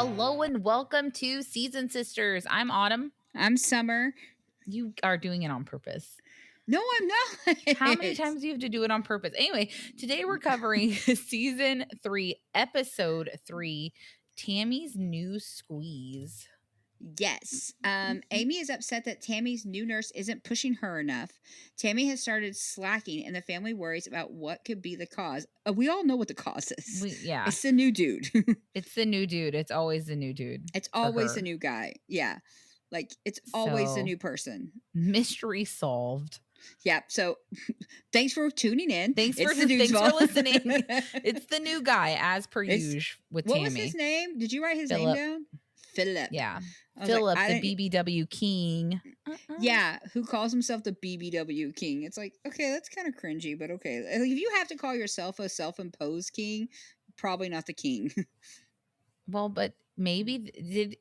Hello and welcome to Season Sisters. I'm Autumn. I'm Summer. You are doing it on purpose. No, I'm not. How many times do you have to do it on purpose? Anyway, today we're covering Season 3, Episode 3, Tammy's New Squeeze. Yes. Amy is upset that Tammy's new nurse isn't pushing her enough. Tammy has started slacking, and the family worries about what could be the cause. We all know what the cause is. It's the new dude. It's the new dude. It's always the new dude. It's always the new guy. Yeah. Like, it's always the new person. Mystery solved. Yeah. So, thanks for tuning in. Thanks for listening. It's the new guy, as per usual, with Tammy. What was his name? Did you write his name down? Philip. Yeah. Philip, like, the BBW king. Yeah, who calls himself the BBW king. It's like, okay, that's kind of cringy, but okay. If you have to call yourself a self-imposed king, probably not the king. Well, but maybe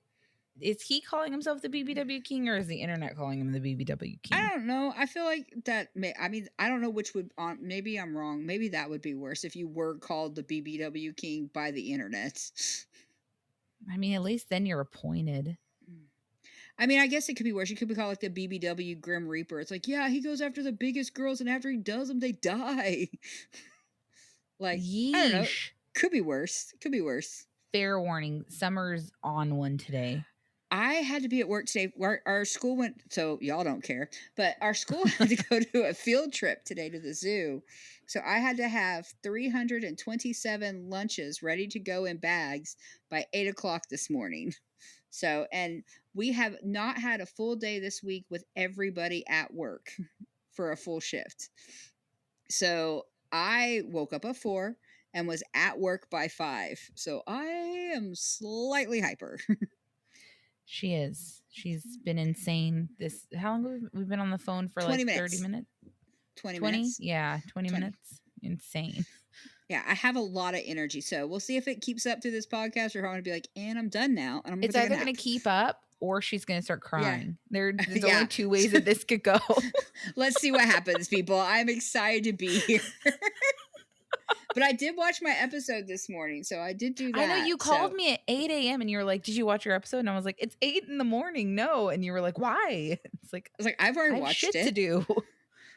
is he calling himself the BBW king, or is the internet calling him the BBW king? I don't know. I feel like that I don't know which would maybe I'm wrong. Maybe that would be worse if you were called the BBW king by the internet. I mean, at least then you're appointed. I mean, I guess it could be worse. You could be called like the BBW Grim Reaper. It's like, yeah, he goes after the biggest girls, and after he does them, they die. Like, yeesh. I don't know. Could be worse. Could be worse. Fair warning. Summer's on one today. I had to be at work today. Our school went, so y'all don't care, but our school had to go to a field trip today to the zoo. So I had to have 327 lunches ready to go in bags by 8 o'clock this morning. So, and we have not had a full day this week with everybody at work for a full shift. So I woke up at 4 and was at work by 5. So I am slightly hyper. She is. She's been insane. How long have we been on the phone for? 20 like minutes. 30 minutes? 20 minutes. Yeah, 20 minutes. Insane. Yeah, I have a lot of energy. So we'll see if it keeps up through this podcast, or if I'm going to be like, and I'm done now. And it's either going to keep up or she's going to start crying. Yeah. There's only two ways that this could go. Let's see what happens, people. I'm excited to be here. But I did watch my episode this morning, so I did do that. I know you called me at 8 a.m. and you were like, "Did you watch your episode?" And I was like, "It's 8 in the morning." No, and you were like, "Why?" It's like, I was like, "I've already watched it. To do."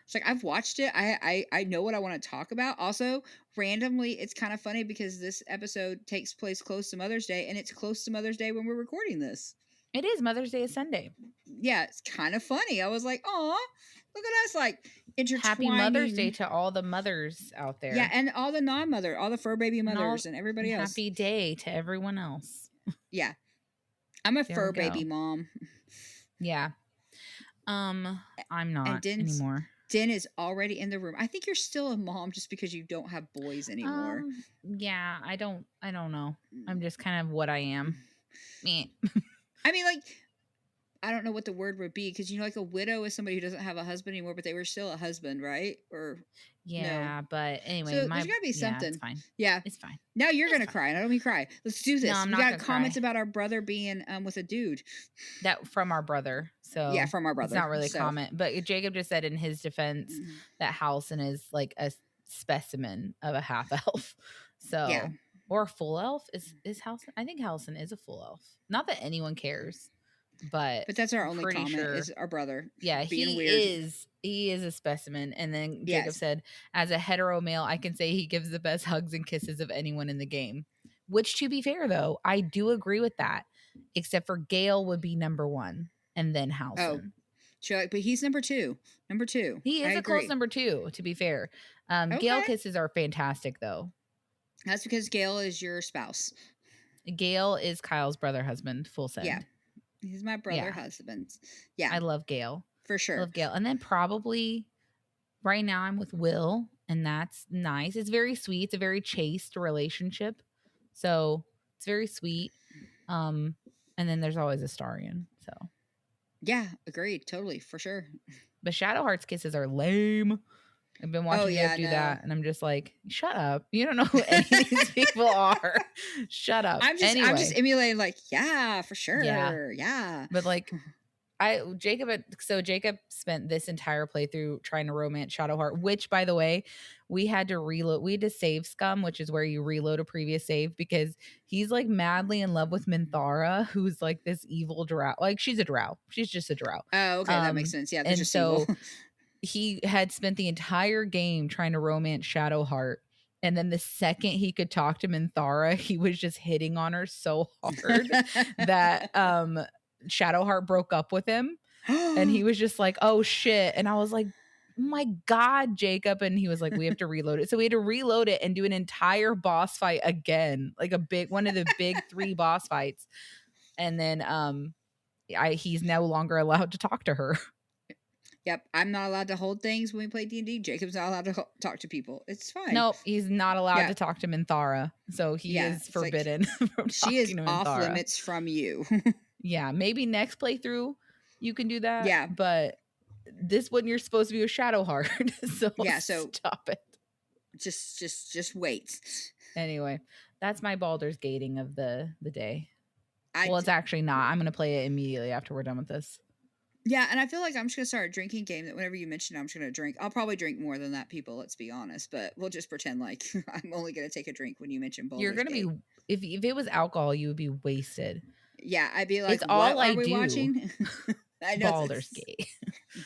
It's like, I've watched it. I know what I want to talk about. Also, randomly, it's kind of funny because this episode takes place close to Mother's Day, and it's close to Mother's Day when we're recording this. It is. Mother's Day is Sunday. Yeah, it's kind of funny. I was like, "Aw, look at us, like, intertwining." Happy Mother's Day to all the mothers out there. Yeah, and all the non-mother, all the fur baby mothers and everybody else. Happy day to everyone else. Yeah. I'm a fur baby mom. Yeah. I'm not anymore. Den is already in the room. I think you're still a mom just because you don't have boys anymore. Yeah, I don't know. I'm just kind of what I am. Meh. I mean, like, I don't know what the word would be, because, you know, like, a widow is somebody who doesn't have a husband anymore, but they were still a husband, right? Or yeah, no. But anyway, so there's gotta be something. It's fine. Yeah, it's fine. Now you're gonna cry, and I don't mean cry. Let's do this. No, I'm we not got gonna comments cry. about our brother being with a dude. That from our brother. So yeah, from our brother. It's not really a comment, but Jacob just said in his defense that Halson is like a specimen of a half elf. So yeah. Or a full elf is Halson. I think Halson is a full elf. Not that anyone cares. But that's our only comment is our brother. Yeah, being weird. He is a specimen. And then Jacob said, as a hetero male, I can say he gives the best hugs and kisses of anyone in the game. Which, to be fair, though, I do agree with that. Except for Gale would be number 1, and then Halson. Oh, but he's number 2. Number 2. He is a close number 2. To be fair, Gale kisses are fantastic, though. That's because Gale is your spouse. Gale is Kyle's brother husband. Full send. Yeah. He's my brother husband. Yeah. I love Gale. For sure. I love Gale. And then probably right now I'm with Will, and that's nice. It's very sweet. It's a very chaste relationship. So it's very sweet. And then there's always Astarion. So yeah, agreed. Totally. For sure. But Shadowheart's kisses are lame. I've been watching you do that, and I'm just like, shut up. You don't know who any of these people are. Shut up. I'm just emulating, like, yeah, for sure. Yeah. But like, Jacob spent this entire playthrough trying to romance Shadowheart, which by the way, we had to reload. We had to save scum, which is where you reload a previous save because he's like madly in love with Minthara, who's like this evil drow. Like she's a drow. She's just a drow. Oh, okay, that makes sense. Yeah, they're And just evil. so he had spent the entire game trying to romance Shadowheart. And then the second he could talk to Minthara, he was just hitting on her so hard that Shadowheart broke up with him. And he was just like, oh shit. And I was like, my God, Jacob. And he was like, we have to reload it. So we had to reload it and do an entire boss fight again, like one of the big 3 boss fights. And then he's no longer allowed to talk to her. Yep, I'm not allowed to hold things when we play D&D. Jacob's not allowed to talk to people. It's fine. Nope, he's not allowed Yeah. to talk to Minthara. So he is it's like, forbidden from she is talking to off Minthara. limits from you. Yeah, maybe next playthrough you can do that. Yeah. But this one you're supposed to be with Shadowheart. So Yeah, so stop it. Just wait. Anyway, that's my Baldur's Gating of the day. Well, it's actually not. I'm going to play it immediately after we're done with this. Yeah, and I feel like I'm just going to start a drinking game that whenever you mention it, I'm just going to drink. I'll probably drink more than that, people, let's be honest. But we'll just pretend like I'm only going to take a drink when you mention Baldur's You're going to be, if it was alcohol, you would be wasted. Yeah, I'd be like, it's all what I are we do. watching? I know Baldur's Gate.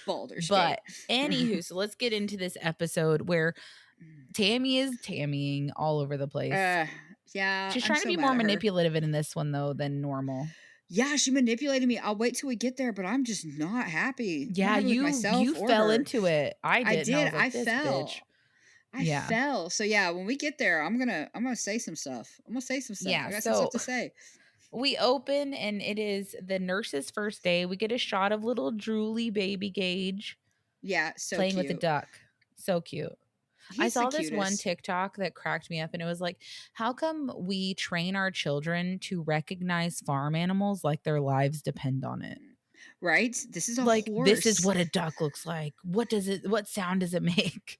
Baldur's But Gate. anywho, so let's get into this episode where Tammy is Tammying all over the place. Yeah. She's trying to be more manipulative in this one, though, than normal. Yeah, she manipulated me. I'll wait till we get there, but I'm just not happy. Yeah, not happy you fell into it. I did. I fell. Bitch. I fell. So yeah, when we get there, I'm gonna say some stuff. Yeah, I got some stuff to say. We open and it is the nurse's first day. We get a shot of little drooly baby Gage. Yeah, so playing cute. with a duck. So cute. I saw this one TikTok that cracked me up, and it was like, how come we train our children to recognize farm animals like their lives depend on it? Right? This is a like horse. This is what a duck looks like. What sound does it make?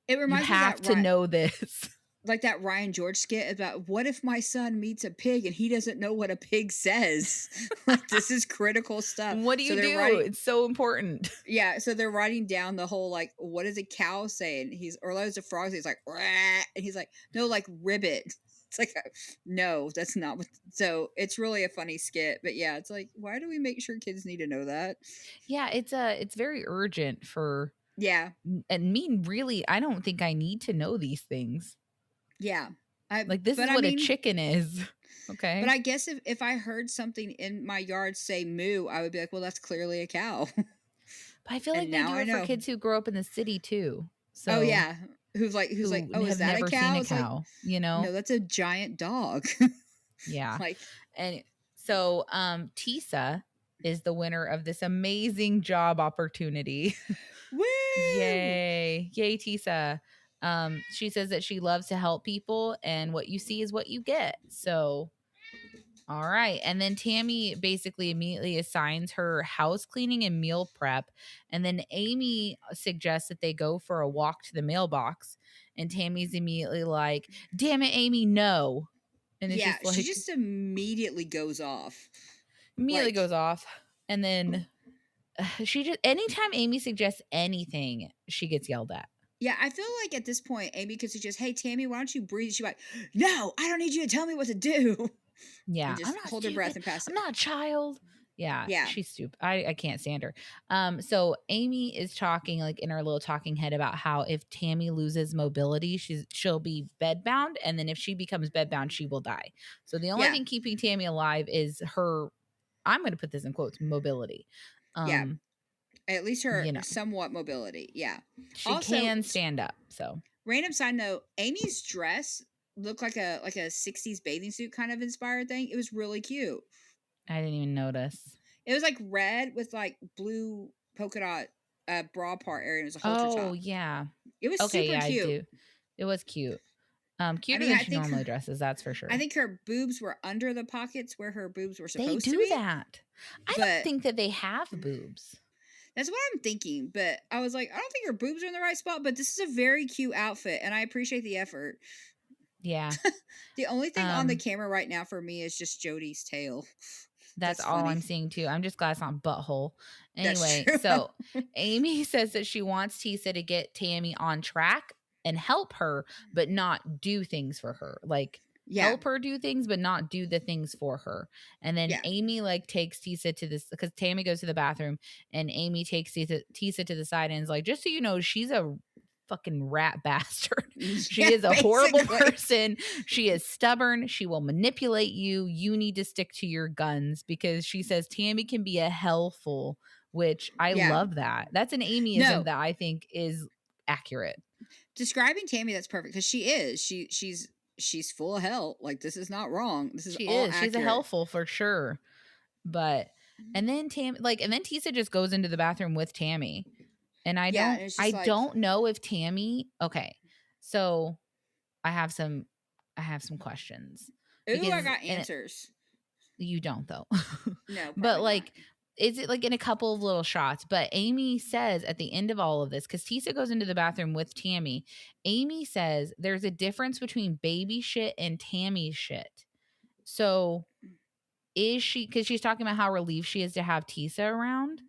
It reminds me have to know this. Like that Ryan George skit about what if my son meets a pig and he doesn't know what a pig says? Like, this is critical stuff. What do you do? It's so important. Yeah, so they're writing down the whole like, what does a cow say? And Orlando's a frog. He's like, rah! And he's like, no, like ribbit. It's like, no, that's not what. So it's really a funny skit. But yeah, it's like, why do we make sure kids need to know that? Yeah, it's very urgent for. Yeah, and me really, I don't think I need to know these things. Yeah. This is what a chicken is. Okay. But I guess if I heard something in my yard say moo, I would be like, well, that's clearly a cow. But I feel like they do it for kids who grow up in the city too. So yeah. Who's like, oh, is that a cow? Seen a cow, like, you know? No, that's a giant dog. Yeah. And so Tisa is the winner of this amazing job opportunity. Woo! Yay Tisa. She says that she loves to help people, and what you see is what you get. So all right. And then Tammy basically immediately assigns her house cleaning and meal prep. And then Amy suggests that they go for a walk to the mailbox. And Tammy's immediately like, damn it, Amy, no. And it's just like, she just immediately goes off. Goes off. And then anytime Amy suggests anything, she gets yelled at. Yeah, I feel like at this point, Amy could suggest, hey, Tammy, why don't you breathe? She's like, no, I don't need you to tell me what to do. Yeah. Just hold her breath and pass it. I'm not a child. Yeah. She's stupid. I can't stand her. So Amy is talking like in her little talking head about how if Tammy loses mobility, she'll be bedbound. And then if she becomes bedbound, she will die. So the only thing keeping Tammy alive is her, I'm going to put this in quotes, mobility. Yeah. At least her somewhat mobility. Yeah. She can stand up. So random side note, Amy's dress looked like a 60s bathing suit kind of inspired thing. It was really cute. I didn't even notice. It was like red with like blue polka dot bra part area. It was a halter top. Oh yeah. It was super cute. I do. It was cute. Cuter than she normally dresses, that's for sure. I think her boobs were under the pockets where her boobs were supposed to be. They do that. I don't think that they have boobs. That's what I'm thinking, but I was like, I don't think her boobs are in the right spot, but this is a very cute outfit, and I appreciate the effort. Yeah. The only thing on the camera right now for me is just Jodie's tail. That's That's all I'm funny. seeing too. I'm just glad it's not butthole. That's Anyway, true. so Amy says that she wants Tisa to get Tammy on track and help her, but not do things for her. Like Yeah. help her do things, but not do the things for her. And then Yeah. Amy like takes Tisa to this because Tammy goes to the bathroom and Amy takes Tisa to the side and is like, just so you know, she's a fucking rat bastard. She Yeah, is a horrible basically. person. She is stubborn. She will manipulate you. You need to stick to your guns because she says Tammy can be a helpful, which I Yeah. love that. That's an Amyism No. that I think is accurate. Describing Tammy, that's perfect because she is. She's full of hell. Like, this is not wrong. This is She all is. She's a accurate. helpful for sure. But and then and then Tisa just goes into the bathroom with Tammy. And Yeah, and it's I just like, don't know if Tammy, okay. So I have some questions ooh, I because got and answers. you don't though. No, But probably not. like is it like in a couple of little shots? But Amy says at the end of all of this, because Tisa goes into the bathroom with Tammy, Amy says there's a difference between baby shit and Tammy shit. So is she, because she's talking about how relieved she is to have Tisa around,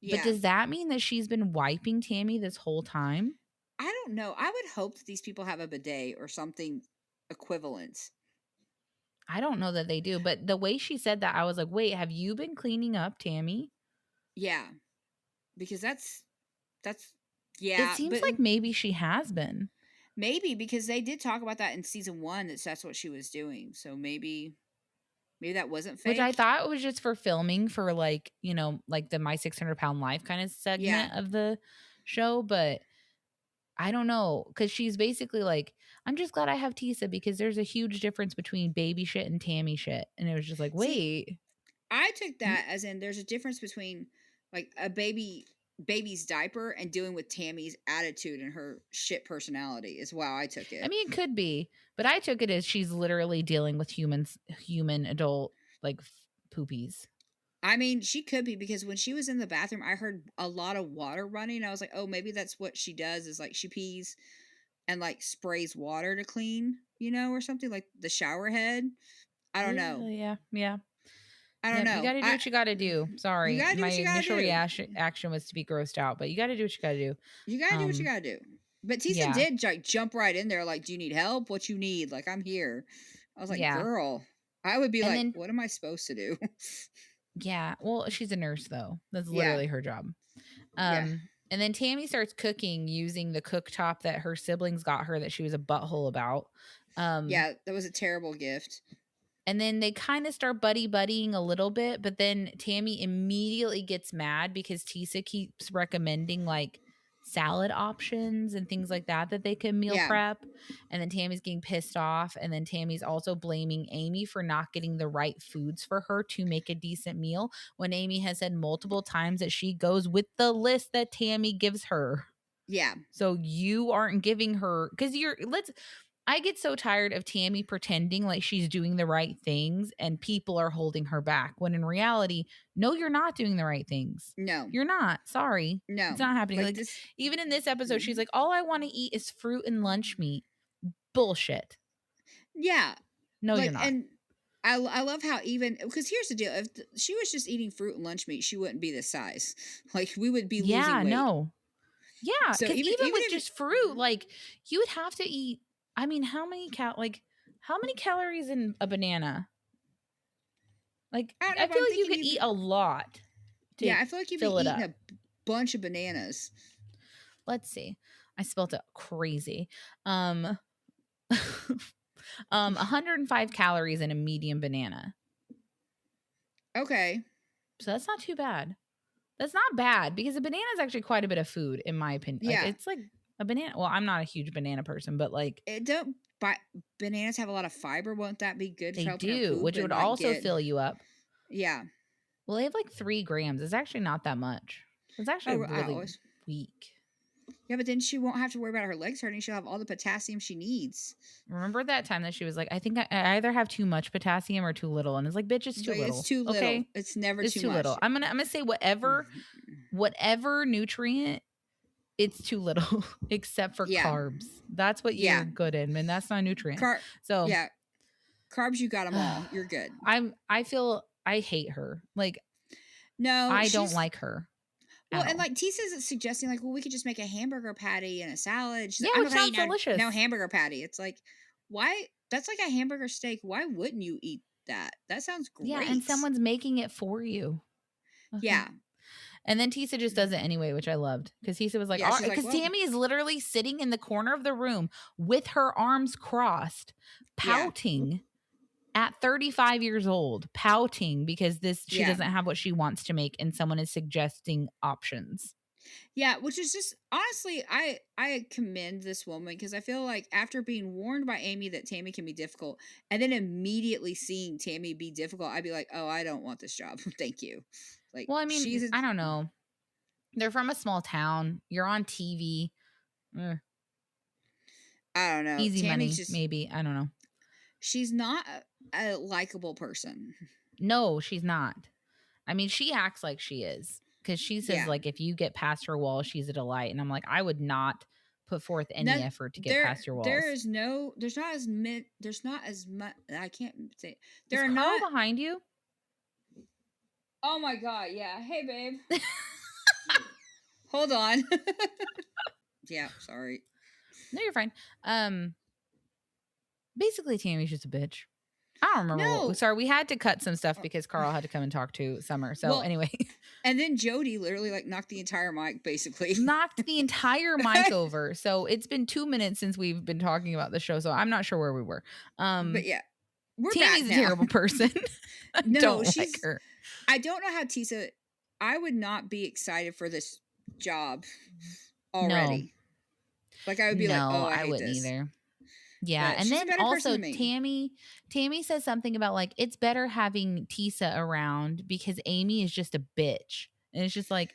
but Yeah. does that mean that she's been wiping Tammy this whole time? I don't know. I would hope that these people have a bidet or something equivalent. I don't know that they do, but the way she said that, I was like, wait, have you been cleaning up Tammy? Yeah. Because that's It yeah, seems but like maybe she has been. maybe because they did talk about that in season 1 that's what she was doing. So maybe that wasn't Which I fake. thought was just for filming for like, like the My 600 Pound Life kind of Yeah. segment of the show. But I don't know. Cause she's basically like, I'm just glad I have Tisa because there's a huge difference between baby shit and Tammy shit. And it was just like, See, wait. I took that as in there's a difference between like a baby's diaper and dealing with Tammy's attitude and her shit personality is how I took I it. mean, it could be, but I took it as she's literally dealing with human adult like poopies. I mean, she could be because when she was in the bathroom, I heard a lot of water running. I was like, oh, maybe that's what she does is like she pees and like sprays water to clean, or something like the shower head. I don't know. Yeah, yeah. I don't Yep, you know. gotta do what you gotta do. You Sorry, gotta do my what you gotta initial do. action was to be grossed out, but you gotta do what you gotta do. You gotta do what you Um, gotta do. But Tisa yeah, did like jump right in there, like, do you need help? What you need? Like, I'm here. I was like, yeah, girl, I would be and like, then what am I supposed to do? yeah, well, she's a nurse though. That's Yeah. literally her job. Yeah. And then Tammy starts cooking using the cooktop that her siblings got her that she was a butthole about. Um, Yeah. That was a terrible gift. And then they kind of start buddying a little bit, but then Tammy immediately gets mad because Tisa keeps recommending like salad options and things like that they can meal Yeah. prep. And then Tammy's getting pissed off. And then Tammy's also blaming Amy for not getting the right foods for her to make a decent meal when Amy has said multiple times that she goes with the list that Tammy gives her. Yeah. So you aren't giving her because I get so tired of Tammy pretending like she's doing the right things and people are holding her back when in reality, no, you're not doing the right things. No. You're not. Sorry. No. It's not happening. Like Like this. even in this episode, she's like, all I want to eat is fruit and lunch meat. Bullshit. Yeah. No, you're Like, not. and I love how even because here's the deal: if she was just eating fruit and lunch meat, she wouldn't be this size. Like, we would be losing Yeah, weight. no. Yeah, So because even even even with if just fruit, like you would have to eat. I mean, how many calories in a banana? Like I don't know, I but feel I'm like you thinking could you. eat a lot to Yeah, I feel like you'd fill be it eating up. a bunch of bananas. Let's see. I spelled it crazy. Um 105 calories in a medium banana. Okay. So that's not too bad. That's not bad because a banana is actually quite a bit of food in my opinion. Like Yeah. it's like a banana. Well, I'm not a huge banana person, but like It don't. But bananas have a lot of fiber. Won't that be good for they helping her do, poop which and would like also get? fill you up. Yeah. Well, they have like 3 grams. It's actually not that much. It's actually Oh, I really always. weak. Yeah, but then she won't have to worry about her legs hurting. She'll have all the potassium she needs. Remember that time that she was like, I think I either have too much potassium or too little. And it's like, bitch, it's too Like, it's little. too little. Okay. It's never It's too too little. much. I'm gonna say whatever nutrient, it's too little, except for Yeah. carbs. That's what you're Yeah. good in, and that's not a nutrient. Car. So Yeah. Carbs, you got them all. You're good. I feel I hate her. Like, No, I don't she's like her well, at and all. like Tisa's suggesting, like, well, we could just make a hamburger patty and a salad. She's Yeah, like, I'm which not gonna eat sounds no delicious. hamburger patty. It's like, why? That's like a hamburger steak. Why wouldn't you eat that? That sounds Yeah, and great. someone's making it for you. Yeah, And then Tisa just does it anyway, which I loved because Tisa was like, yeah. She's like, because well, Tammy is literally sitting in the corner of the room with her arms crossed, yeah, pouting at 35 years old, pouting because she yeah. doesn't have what she wants to make, and someone is suggesting options. Yeah, which is just honestly, I commend this woman because I feel like after being warned by Amy that Tammy can be difficult, and then immediately seeing Tammy be difficult, I'd be like, oh, I don't want this job. Thank you. Like Well, I she's mean, a I don't know. They're from a small town. You're on TV. Eh, I don't know. easy Tammy's money, just maybe. I don't know. she's not a likable person. No, she's not. I mean, she acts like she is because she says, Yeah. like, if you get past her wall, she's a delight. And I'm like, I would not put forth any None effort to get past your there walls. is no there's not as much I can't say Is there are Carl not behind you? oh my god, yeah. Hey babe. Hold on. Yeah, sorry. No, you're fine. Basically, Tammy's just a bitch. I don't remember what. No. Sorry, we had to cut some stuff because Carl had to come and talk to Summer. So Well, anyway, and then Jody literally like knocked the entire mic basically. knocked the entire mic over. So it's been 2 minutes since we've been talking about the show. So I'm not sure where we were. But yeah, we're back Tammy's a now. terrible person. I No, don't like her. I don't know how Tisa I would not be excited for this job No, already. Like I would be like, no, "Oh, I I hate wouldn't this." either. Yeah, But and she's a then better person also than me. Tammy says something about like it's better having Tisa around because Amy is just a bitch. And it's just like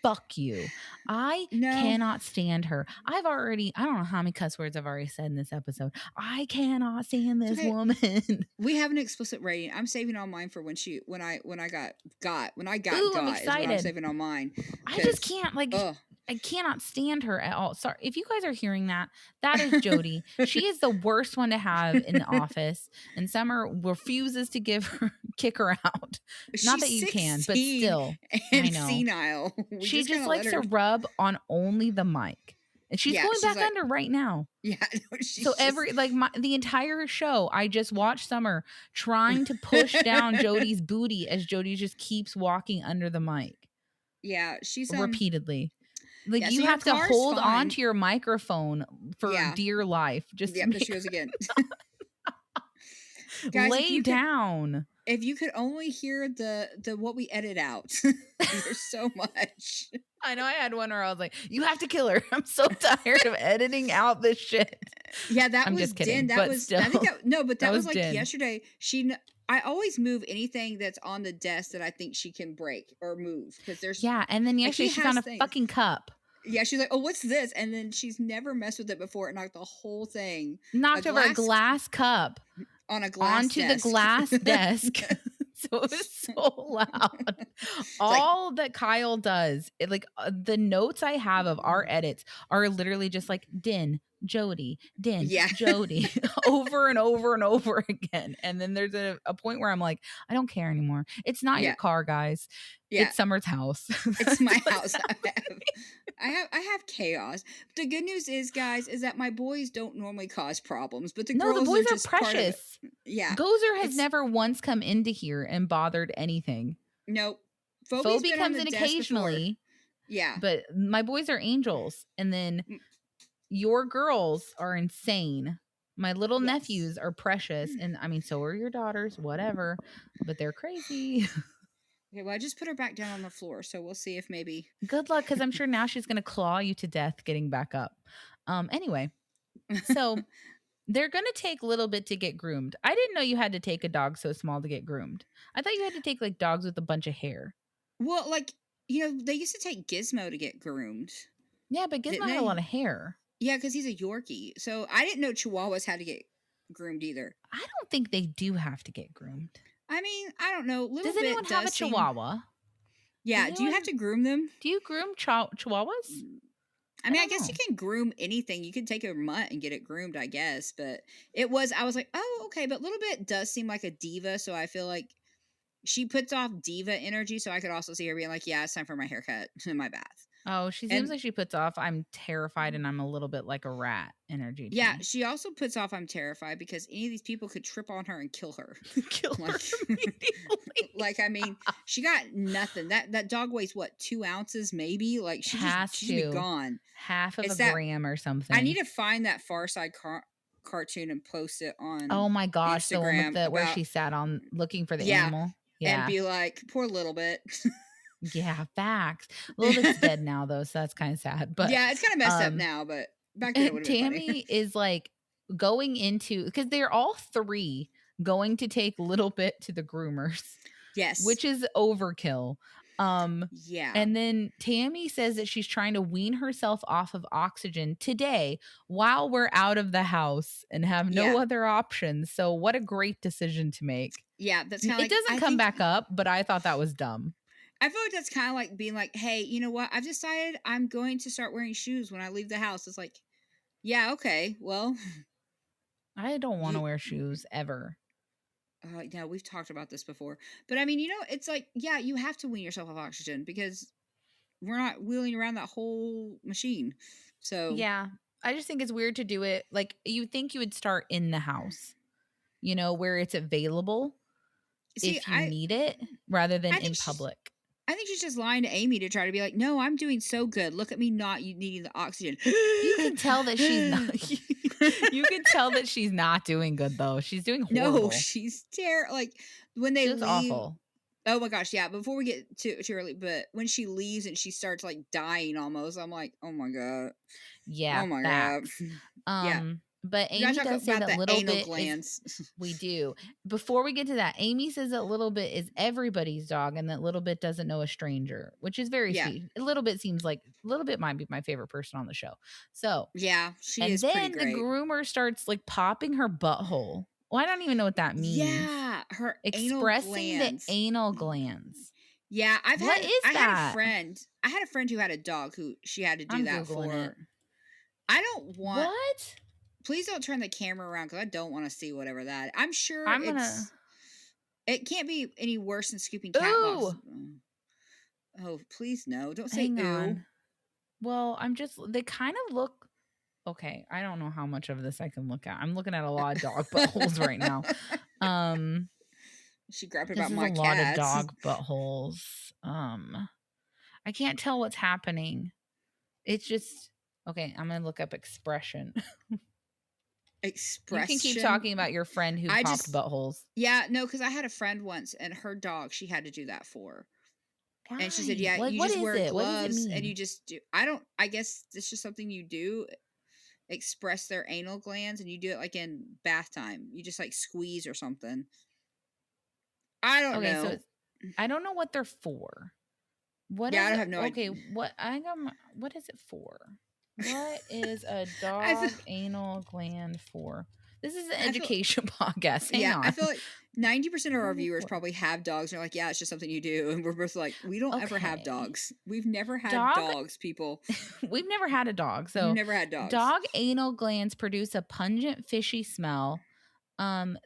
fuck you. I No. cannot stand her. I don't know how many cuss words I've already said in this episode. I cannot stand It's this okay. woman. We have an explicit rating. I'm saving all mine for when I got Ooh, I'm is when I'm excited. saving all mine. I just can't Ugh. I cannot stand her at all. Sorry. If you guys are hearing that, that is Jody. She is the worst one to have in the office. And Summer refuses to kick her out. Not She's that you can, but 16 still. I and know. senile. We She just kind just of let likes to her. rub on only the mic. And she's Yeah, going she's back like, under right now. yeah, no, she's So just. the entire show, I just watched Summer trying to push down Jody's booty as Jody just keeps walking under the mic Yeah, she's repeatedly. Like Yeah, you see, her have to car's hold on fine. to your microphone for Yeah. dear life just to Yep, there she make goes again. Guys, lay down. if you could only hear the what we edit out. There's so much. I know I had one where I was like, "You have to kill her." I'm so tired of editing out this shit. Yeah, that I'm was just kidding, Din. That but was still, I think that no, but that that was was like Din. yesterday. I always move anything that's on the desk that I think she can break or move because there's Yeah, and then like yesterday he she has found a things. fucking cup. Yeah, she's like, "Oh, what's this?" And then she's never messed with it before. It knocked the whole thing, Knocked over a glass cup on a glass onto the desk. glass desk. So it was so loud. All that Kyle does, the notes I have of our edits are literally just like Din, Jody, Din, Yeah. Jody, over and over and over again. And then there's a point where I'm like, I don't care anymore. It's not your car, guys. Yeah. It's Summer's house. It's my house. I have chaos. The good news is, guys, is that my boys don't normally cause problems, but the girls boys are just precious. Yeah. Gozer has never once come into here and bothered anything. Nope. Phoebe comes in occasionally. Yeah. But my boys are angels. And then your girls are insane. My little nephews are precious. And I mean, so are your daughters, whatever. But they're crazy. Okay, well, I just put her back down on the floor, so we'll see if maybe. Good luck, because I'm sure now she's going to claw you to death getting back up. Anyway, so they're going to take a little bit to get groomed. I didn't know you had to take a dog so small to get groomed. I thought you had to take like dogs with a bunch of hair. Well, like, they used to take Gizmo to get groomed. Yeah, but Gizmo had a lot of hair. Yeah, because he's a Yorkie. So I didn't know Chihuahuas had to get groomed either. I don't think they do have to get groomed. I mean, I don't know. Does anyone have a Chihuahua? Yeah. Do you have to groom them? Do you groom Chihuahuas? I mean, I guess you can groom anything. You can take a mutt and get it groomed, I guess. But I was like, oh, okay. But Little Bit does seem like a diva. So I feel like she puts off diva energy, so I could also see her being like, "Yeah, it's time for my haircut and my bath." Oh, she seems And like she puts off, "I'm terrified and I'm a little bit like a rat" energy to yeah, me. she also puts off, "I'm terrified," because any of these people could trip on her and kill her. Kill her Like, immediately. like I mean, she got nothing. That dog weighs what, 2 ounces maybe. Like Has she just be to. gone. Half of a It's that gram or I need something. to find that Far Side cartoon and post it on Oh my gosh, the one with Instagram the where about she sat on looking for the yeah, animal? and Yeah. be like, poor little bit. Yeah, facts. Little bit's dead now though, so that's kinda sad, but, Yeah, it's kind of messed up um, now, but back then it would have been funny. Tammy is, like, going into because 'cause they're all 3 going to take Little Bit to the groomers, Yes. which is overkill. Um, Yeah. and then Tammy says that she's trying to wean herself off of oxygen today while we're out of the house and have no Yeah. other options, so what a great decision to make. Yeah. That's N kind of It like, doesn't come back up, but I thought that was dumb. I feel like that's kind of like being like, hey, you know what? I've decided I'm going to start wearing shoes when I leave the house. It's like, yeah, okay. Well, I don't wanna you, wear shoes ever. yeah, we've talked about this before. But I mean, it's like, yeah, you have to wean yourself off oxygen because we're not wheeling around that whole machine. So, Yeah, I just think it's weird to do it like, you think you would start in the house, where it's available see, if you need it rather than I in think she's, public. I think she's just lying to Amy to try to be like, no, I'm doing so good. Look at me not you needing the oxygen. You can tell that she's not you can tell that she's not doing good, though. She's doing No, horrible. she's terrible. Like when they She looks leave. awful. Oh my gosh, yeah. Before we get too early, but when she leaves and she starts like dying almost, I'm like, oh my god, Yeah, oh my god, facts. yeah. But We gotta Amy talk does say about that the little anal bit is glands. we do. Before we get to that, Amy says that little bit is everybody's dog and that little bit doesn't know a stranger, which is very Yeah, sweet. A little bit seems like little bit might be my favorite person on the show. So, yeah, she and is pretty then the great. groomer starts like popping her butthole. Well, I don't even know what that means. Yeah, her anal Expressing the glands. anal glands. Yeah, What is I had a that? friend. I had a friend who had a dog who she had to do I'm that Googling it. for. I don't want. What? Please don't turn the camera around because I don't want to see whatever that. I'm sure I'm gonna. It can't be any worse than scooping cat boxes. Ooh, Oh, please no! Don't say hang ooh. on. Well, they kind of look okay. I don't know how much of this I can look at. I'm looking at a lot of dog buttholes right now. Um, She grabbed this about is a my lot of cats. dog buttholes. I can't tell what's happening. It's just okay. I'm gonna look up expression. You can keep Expression. talking about your friend who I popped just buttholes. yeah no because I had a friend once and her dog she had to do that for. And she said, Why? "Yeah, Like, you what just is wear it? What does it gloves and you mean? just do." I don't. I guess it's just something you do. Express their anal glands, and you do it like in bath time. You just like squeeze or something. I don't Okay, so know. it's, I don't know what they're for. What Yeah, I is don't it? have no Okay, idea. what is it for? What is a I feel. dog anal gland for? This is an I feel. education podcast. Hang Yeah, I on. feel like 90% of What our is it viewers for? probably have dogs. And they're like, yeah, it's just something you do. And we're both like, we don't ever have Okay. dogs. We've never had Dog dogs, people. we've never had a dog. We've So, never had dogs. dog anal glands produce a pungent fishy smell.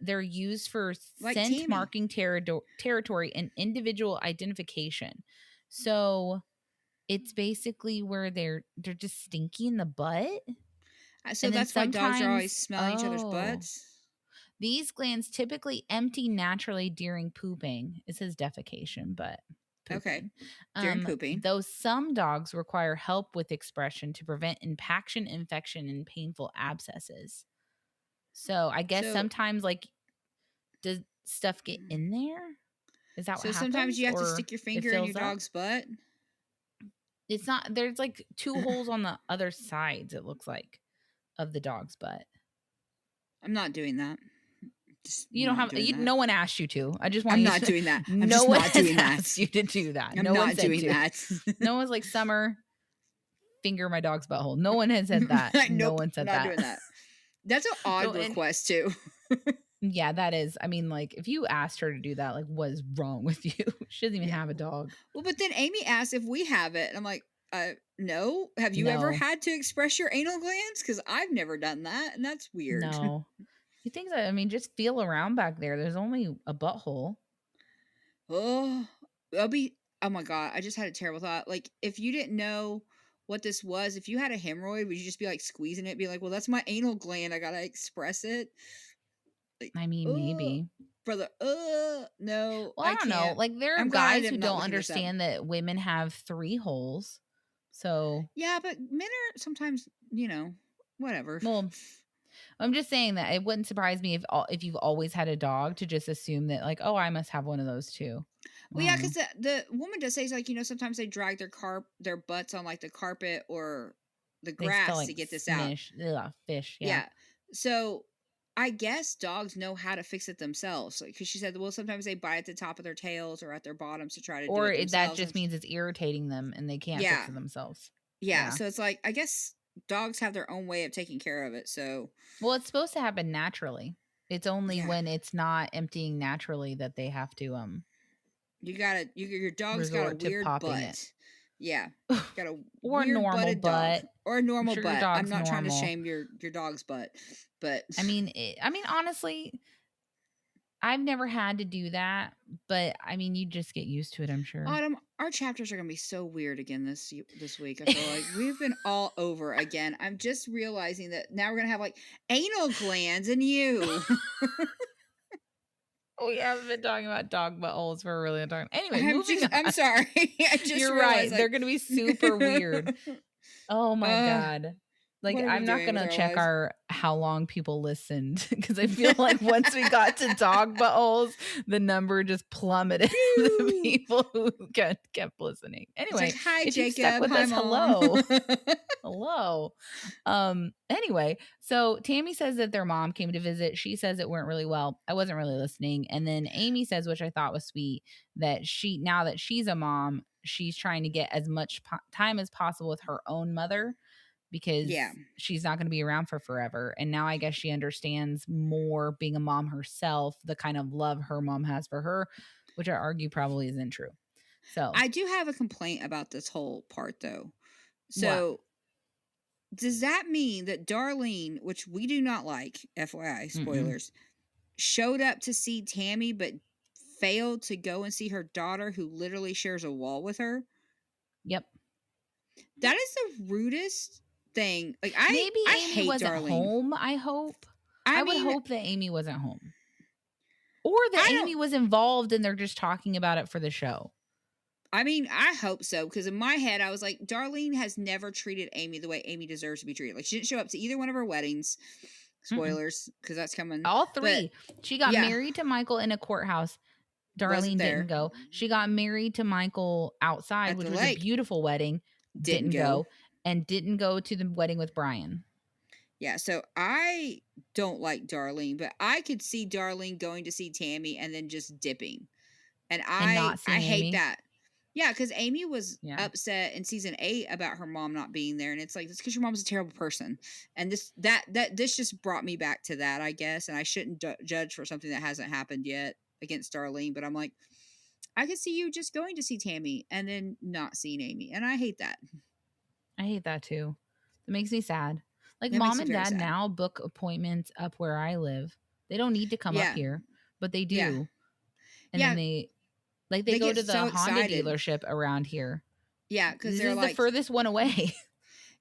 They're used for Like scent Tammy. marking territory and individual identification. So, it's basically where they're just stinky in the butt. So And then that's why dogs are always sometimes, smelling each other's oh, butts. these glands typically empty naturally during pooping. It says defecation, but Okay. pooping. During pooping. Though some dogs require help with expression to prevent impaction, infection, and painful abscesses. So I guess So sometimes, like, does stuff get in there? Is that what so sometimes happens? you have to Or stick your it finger in your fills up? dog's butt. It's not, there's like two holes on the other sides, it looks like, of the dog's butt. I'm not doing that. Just You don't not have doing that. no one asked you to. I just want I'm you not to doing that. I'm no just one not has doing that. asked you to do that. I'm No one not said doing to. that. No one's like, Summer, finger my dog's butthole. No one has said that. No Nope, one said not that. doing that. That's an odd So, and request too. yeah, that is. I mean, like, if you asked her to do that, like, what is wrong with you? She doesn't even Yeah. have a dog. Well, but then Amy asked if we have it, and I'm like, no. Have you ever No, had to express your anal glands? Because I've never done that, and that's weird. no. You think that? I mean, just feel around back there. There's only a butthole. I'll be oh my god, I just had a terrible thought. Like, if you didn't know what this was, if you had a hemorrhoid, would you just be like squeezing it, be like, well, that's my anal gland. I gotta express it. Like, I mean, maybe. brother, no, Well, I I don't know. can't. Like there are I'm glad guys who I'm not don't looking this up. understand that women have 3 holes. So, Yeah, but men are sometimes, whatever. well, I'm just saying that it wouldn't surprise me if you've always had a dog to just assume that like, oh, I must have one of those too. I Well, yeah, don't know. because the woman does say, like, sometimes they drag their butts on like the carpet or the They still grass to like get this out. fish. Yeah. Yeah. So I guess dogs know how to fix it themselves. Because she said, well, sometimes they bite at the top of their tails or at their bottoms to try to do Or it that themselves. just And means it's irritating them and they can't fix yeah, it themselves. yeah. Yeah. So it's like, I guess dogs have their own way of taking care of it. So Well, it's supposed to happen naturally. It's only yeah, when it's not emptying naturally that they have to your dog's got a resort to weird popping it. butt. Yeah. Got a Or a weird normal butted dog butt. or a I'm normal sure your butt. I'm dog's not trying to normal. shame your dog's butt, but I mean, honestly, I've never had to do that, but I mean, you just get used to it, I'm sure. Autumn, our chapters are gonna be so weird again this week. I feel like we've been all over again. I'm just realizing that now we're gonna have like anal glands and you. We haven't been talking about dog buttholes for a really long time. Anyway, moving I'm on. sorry. I just You're realized right. They're like going to be super weird. Oh my uh god. Like what are we I'm not doing going with to our check lives? our how long people listened because I feel like once we got to dog buttholes, the number just plummeted the Phew. people who kept listening. It's like, Anyway, hi if you've stuck Jacob, with hi us, mom. hello. Hello. Anyway, so Tammy says that their mom came to visit. She says it went really well. I wasn't really listening. And then Amy says, which I thought was sweet, that now that she's a mom, she's trying to get as much time as possible with her own mother because Yeah. she's not going to be around for forever. And now I guess she understands more being a mom herself, the kind of love her mom has for her, which I argue probably isn't true. So, I do have a complaint about this whole part though. what? So does that mean that Darlene, which we do not like, FYI, Mm-mm. spoilers, showed up to see Tammy but failed to go and see her daughter who literally shares a wall with her? Yep. That is the rudest thing. Like Maybe I Amy hate wasn't Darlene. home, I hope. I I would mean, hope that Amy wasn't home. Or that I Amy don't was involved and they're just talking about it for the show. I mean, I hope so because in my head I was like Darlene has never treated Amy the way Amy deserves to be treated. Like she didn't show up to either one of her weddings. Mm-mm. Spoilers because that's coming. All But 3. She got yeah, married to Michael in a courthouse. wasn't Darlene didn't there go. She got married to Michael outside, at which the was a lake. beautiful wedding. Didn't Didn't go. go. And didn't go to the wedding with Brian. Yeah, so I don't like Darlene, but I could see Darlene going to see Tammy and then just dipping. And And I not I seeing hate Amy. that. Yeah, because Amy was Yeah. upset in season 8 about her mom not being there, and it's like it's because your mom's a terrible person, and this just brought me back to that, I guess, and I shouldn't judge for something that hasn't happened yet against Darlene, but I'm like, I could see you just going to see Tammy and then not seeing Amy, and I hate that. I hate that too. It makes me sad. Like That makes mom me and very dad sad. now book appointments up where I live. They don't need to come up Yeah, here, but they yeah, do. And then yeah. they They go get to the so Honda excited. dealership around here. Yeah, because This they're is the like, furthest one away.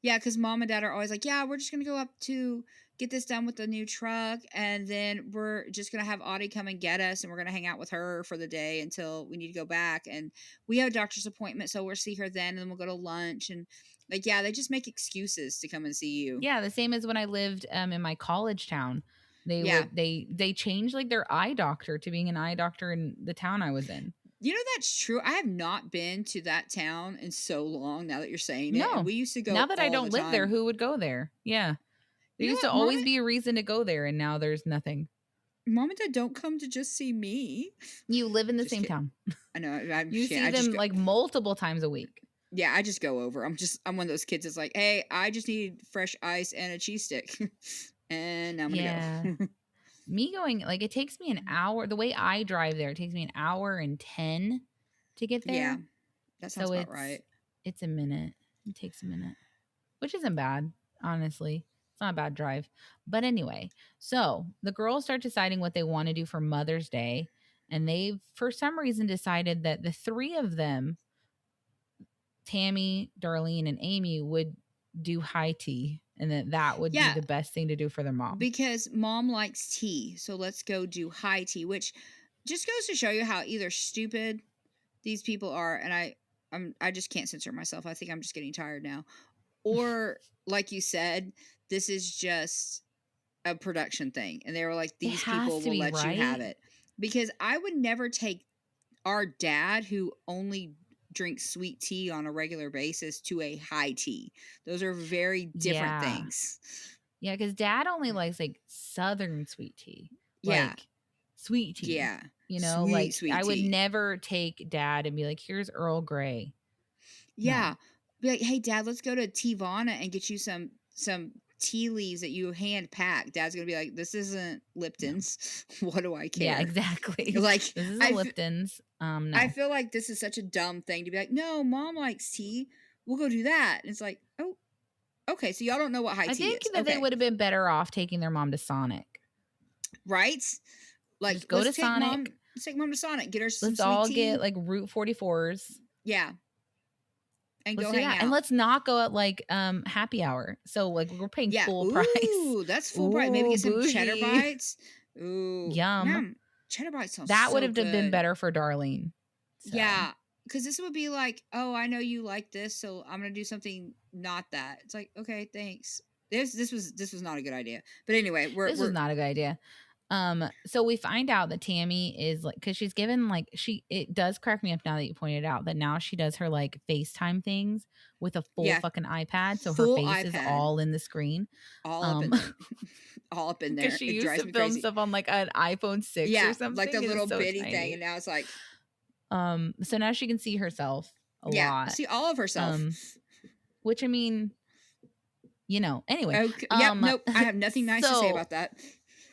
yeah, because mom and dad are always like, yeah, we're just gonna go up to get this done with the new truck, and then we're just gonna have Audie come and get us, and we're gonna hang out with her for the day until we need to go back. And we have a doctor's appointment, so we'll see her then, and then we'll go to lunch. And like, yeah, they just make excuses to come and see you. Yeah, the same as when I lived in my college town. Yeah, They changed like their eye doctor to being an eye doctor in the town I was in. that's true. I have not been to that town in so long. Now that you're saying it, and No. we used to Now go that I all the don't live there, time. who would go there? Yeah. There You know used to what, mom? always be a reason to go there and now there's nothing. Mom and dad don't come to just see me. You live in the Just same kidding. town. I know. I'm You just kidding. see I just them go. like multiple times a week. Yeah, I just go over. I'm one of those kids that's like, hey, I just need fresh ice and a cheese stick. And now I'm gonna Yeah. go. Me going like it takes me an hour. The way I drive there, it takes me an hour and 10 to get Yeah, there. that sounds So about right. it's a minute. It takes a minute. Which isn't bad, honestly. It's not a bad drive. But anyway, so the girls start deciding what they want to do for Mother's Day. And they've, for some reason, decided that the three of them, Tammy, Darlene, and Amy, would do high tea, and that would be Yeah, the best thing to do for their mom. because mom likes tea. So let's go do high tea, which just goes to show you how either stupid these people are, and I just can't censor myself. I think I'm just getting tired now. Or like you said, this is just a production thing. And they were like, It these has people to will be, let you have right? it. Because I would never take our dad, who only drinks sweet tea on a regular basis, to a high tea. Those are very different Yeah. things. Yeah, because dad only likes like southern sweet tea. Yeah. Like sweet tea. Yeah. You know, Sweet, like sweet I would tea. never take dad and be like, here's Earl Grey. Yeah. No. Be like, hey dad, let's go to Tivana and get you some tea leaves that you hand pack. Dad's gonna be like, this isn't No. Lipton's. What do I Yeah, care? exactly. Like, This isn't I Lipton's. I No. feel like this is such a dumb thing to be like, no, mom likes tea. We'll go do that. And it's like, oh, okay. So y'all don't know what high I tea think is. that they Okay. would have been better off taking their mom to Sonic. Right? Like, Just go to Sonic. let's take mom to Sonic, get her some Let's sweet all get tea. like Route 44s. Yeah. And Let's go do hang that. And out. let's not go at like happy hour. So like we're paying Yeah. full price. Ooh, that's full price. Maybe Ooh, get some cheddar bougie. bites. Ooh. Yum. Man, cheddar bites sounds That would so have been good. better for Darlene. So Yeah. Because this would be like, oh, I know you like this, so I'm gonna do something not that. It's like, okay, thanks. This was not a good idea. But anyway, this was not a good idea. So we find out that Tammy is like, because she's given like it does crack me up now that you pointed out that now she does her like FaceTime things with a full yeah, fucking iPad, so her full face is iPad, all in the screen. all up in there, all up in Because there. she It used drives to me film crazy. stuff on like an iPhone 6 or Yeah, like something. the It was little so bitty thing, and tiny. now it's like, So now she can see herself a yeah, lot. see all of herself. Which I mean, anyway. Okay, yep, nope. I have nothing nice to say So about that.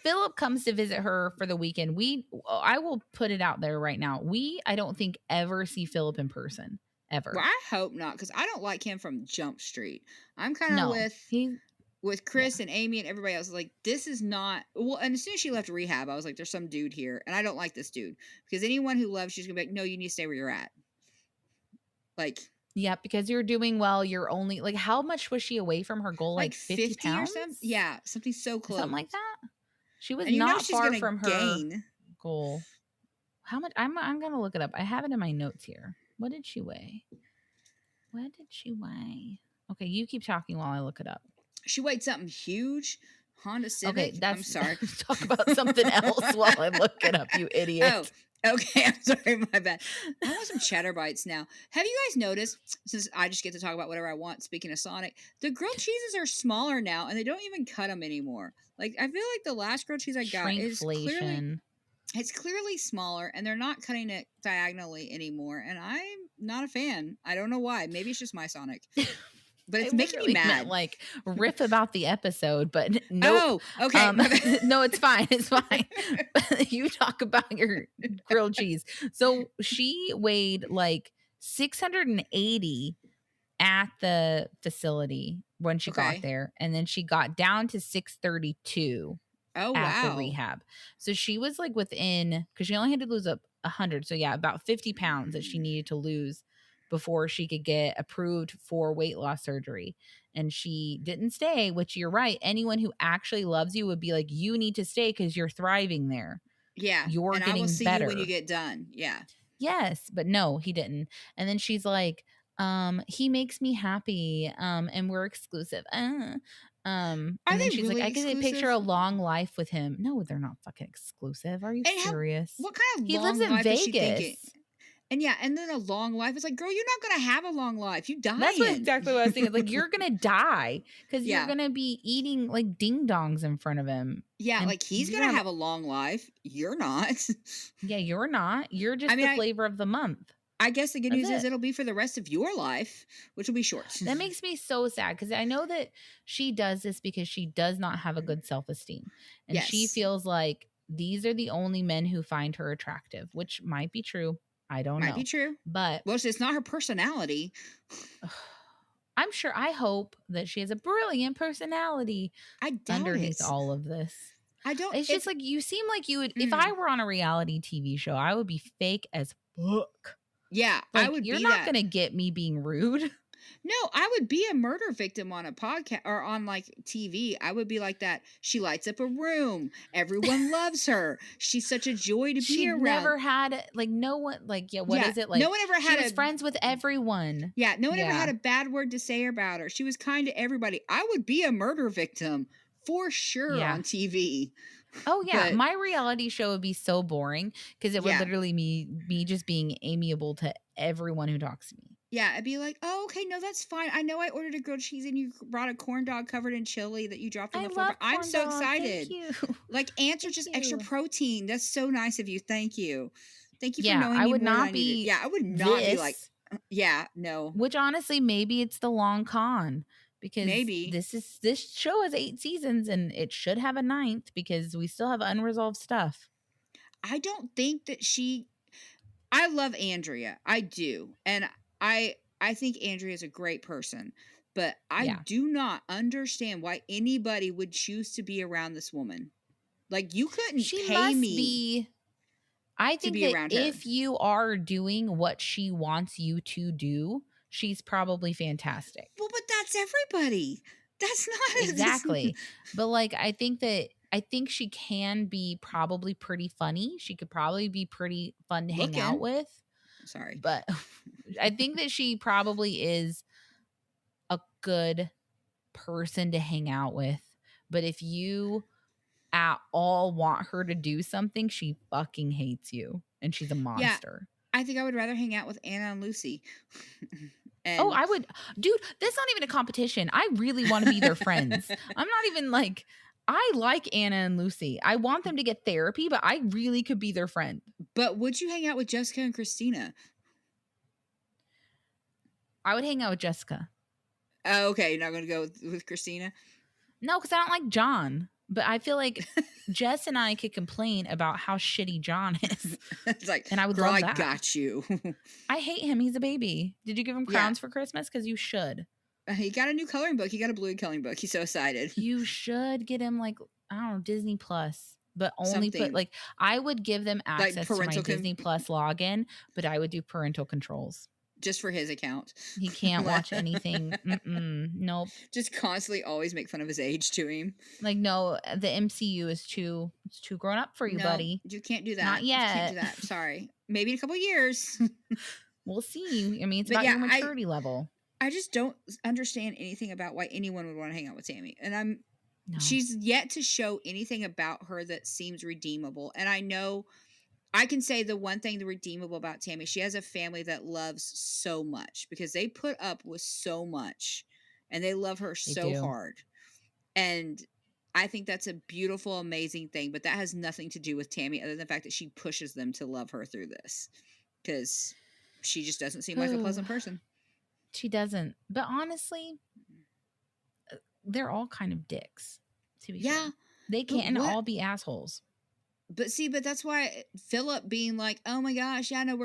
Philip comes to visit her for the weekend. I will put it out there right now. I don't think ever see Philip in person ever. Well, I hope not, because I don't like him from Jump Street. I'm kind of No, with yeah. Chris and Amy and everybody else. Like, this is not well. And as soon as she left rehab, I was like, there's some dude here, and I don't like this dude, because anyone who loves you's gonna be like, no, you need to stay where you're at. Like, Yeah, because you're doing well. You're only like, how much was she away from her goal? Like 50 50 or pounds? something. Yeah, something so close. Something like that. She was And you know not she's far gonna from her gain. goal. How much? I'm gonna look it up. I have it in my notes here. What did she weigh? What did she weigh? Okay, you keep talking while I look it up. She weighed something huge. Honda Civic. Okay, I'm sorry. Talk about something else while I look it up, you idiot. Oh, okay. I'm sorry. My bad. I want some cheddar bites now. Have you guys noticed, since I just get to talk about whatever I want, speaking of Sonic, the grilled cheeses are smaller now and they don't even cut them anymore. Like, I feel like the last grilled cheese I got is clearly smaller, and they're not cutting it diagonally anymore. And I'm not a fan. I don't know why. Maybe it's just my Sonic. But it's making me mad. Meant, like, riff about the episode, but no. Oh, okay. No, it's fine. It's fine. You talk about your grilled cheese. So she weighed like 680 at the facility when she got there, and then she got down to 632 at the rehab. So she was like within, because she only had to lose up 100. So yeah, about 50 pounds that she needed to lose before she could get approved for weight loss surgery. And she didn't stay, which you're right. Anyone who actually loves you would be like, you need to stay because you're thriving there. Yeah. You're and getting I will see better you when you get done. Yeah. Yes, but no, he didn't. And then she's like, he makes me happy. And we're exclusive. And then she's really like, I can picture a long life with him. No, they're not fucking exclusive. Are you serious? What kind of He long lives in life is she Vegas. thinking? And yeah, and then a long life. It's like, girl, you're not gonna have a long life. You die. That's exactly what I was thinking. Like, you're gonna die because you're gonna be eating like ding dongs in front of him. Yeah, like he's gonna have a long life. You're not. Yeah, you're not. You're just the flavor of the month. I guess the good news is it'll be for the rest of your life, which will be short. That makes me so sad because I know that she does this because she does not have a good self-esteem. And she feels like these are the only men who find her attractive, which might be true. I don't know. Might be true. But well, it's not her personality. I'm sure, I hope that she has a brilliant personality underneath all of this. I don't It's if just like you seem like you would if I mm, were on a reality TV show, I would be fake as fuck. yeah, I Like, would you're be not that. gonna get me being rude. No, I would be a murder victim on a podcast or on like TV. I would be like that. She lights up a room. Everyone loves her. She's such a joy to be She'd around. never had like no one like what Yeah, is it? no Like one ever she had was a friends with everyone. yeah, no one ever had Yeah. a bad word to say about her. She was kind to everybody. I would be a murder victim for sure Yeah. on TV. Oh yeah, But my reality show would be so boring because it would yeah, literally me just being amiable to everyone who talks to me. yeah, I'd be like, oh, okay, no, that's fine. I know I ordered a grilled cheese and you brought a corn dog covered in chili that you dropped on I the floor, but love I'm corn so dog. Thank excited. you. Like ants are Thank just extra you. protein. That's so nice of you. Thank you. Thank you for Yeah, knowing I me would more than not I needed. be Yeah, I would not be like, this, yeah, no, which honestly maybe it's the long con because maybe. this show has 8 seasons and it should have a ninth because we still have unresolved stuff. I don't think that I love Andrea. I do. And I think Andrea is a great person, but I Yeah. do not understand why anybody would choose to be around this woman. Like you couldn't She pay must me be I to think be that around her. if you are doing what she wants you to do, she's probably fantastic. Well, but that's everybody. That's not that's Exactly. But like I think she can be probably pretty funny. She could probably be pretty fun to hang out looking. with. Sorry. But I think that she probably is a good person to hang out with. But if you at all want her to do something, she fucking hates you and she's a Yeah, monster. I think I would rather hang out with Anna and Lucy. Oh, and I would, dude, that's not even a competition. I really want to be their friends. I'm not even like, I like Anna and Lucy. I want them to get therapy, but I really could be their friend. but would you hang out with Jessica and Christina? I would hang out with Jessica. Oh, okay, you're not going to go with Christina? No, because I don't like John. But I feel like Jess and I could complain about how shitty John is. It's like, And I would girl, love I that. got you. I hate him. He's a baby. Did you give him Yeah. crowns for Christmas? Because you should. He got a new coloring book. He got a blue coloring book. He's so excited. You should get him like, I don't know, Disney Plus. But only put Something like I would give them like access to my parental Disney Plus login, but I would do parental controls. just for his account. He can't watch anything. Nope. Just constantly always make fun of his age to him. Like no, the MCU is it's too grown up for you, No, buddy. you can't do that. Not You can't do yet. that. Sorry. Maybe in a couple years. We'll see. I mean, it's But about yeah, your maturity level. I just don't understand anything about why anyone would want to hang out with Tammy. And No. she's yet to show anything about her that seems redeemable. And I know I can say the one thing the redeemable about Tammy, she has a family that loves so much because they put up with so much and they love her They so do. hard. And I think that's a beautiful, amazing thing. But that has nothing to do with Tammy other than the fact that she pushes them to love her through this because she just doesn't seem like a pleasant person. She doesn't. But honestly, they're all kind of dicks. To be fair. They can't all be assholes. But see, but that's why Philip being like, oh my gosh, yeah, no,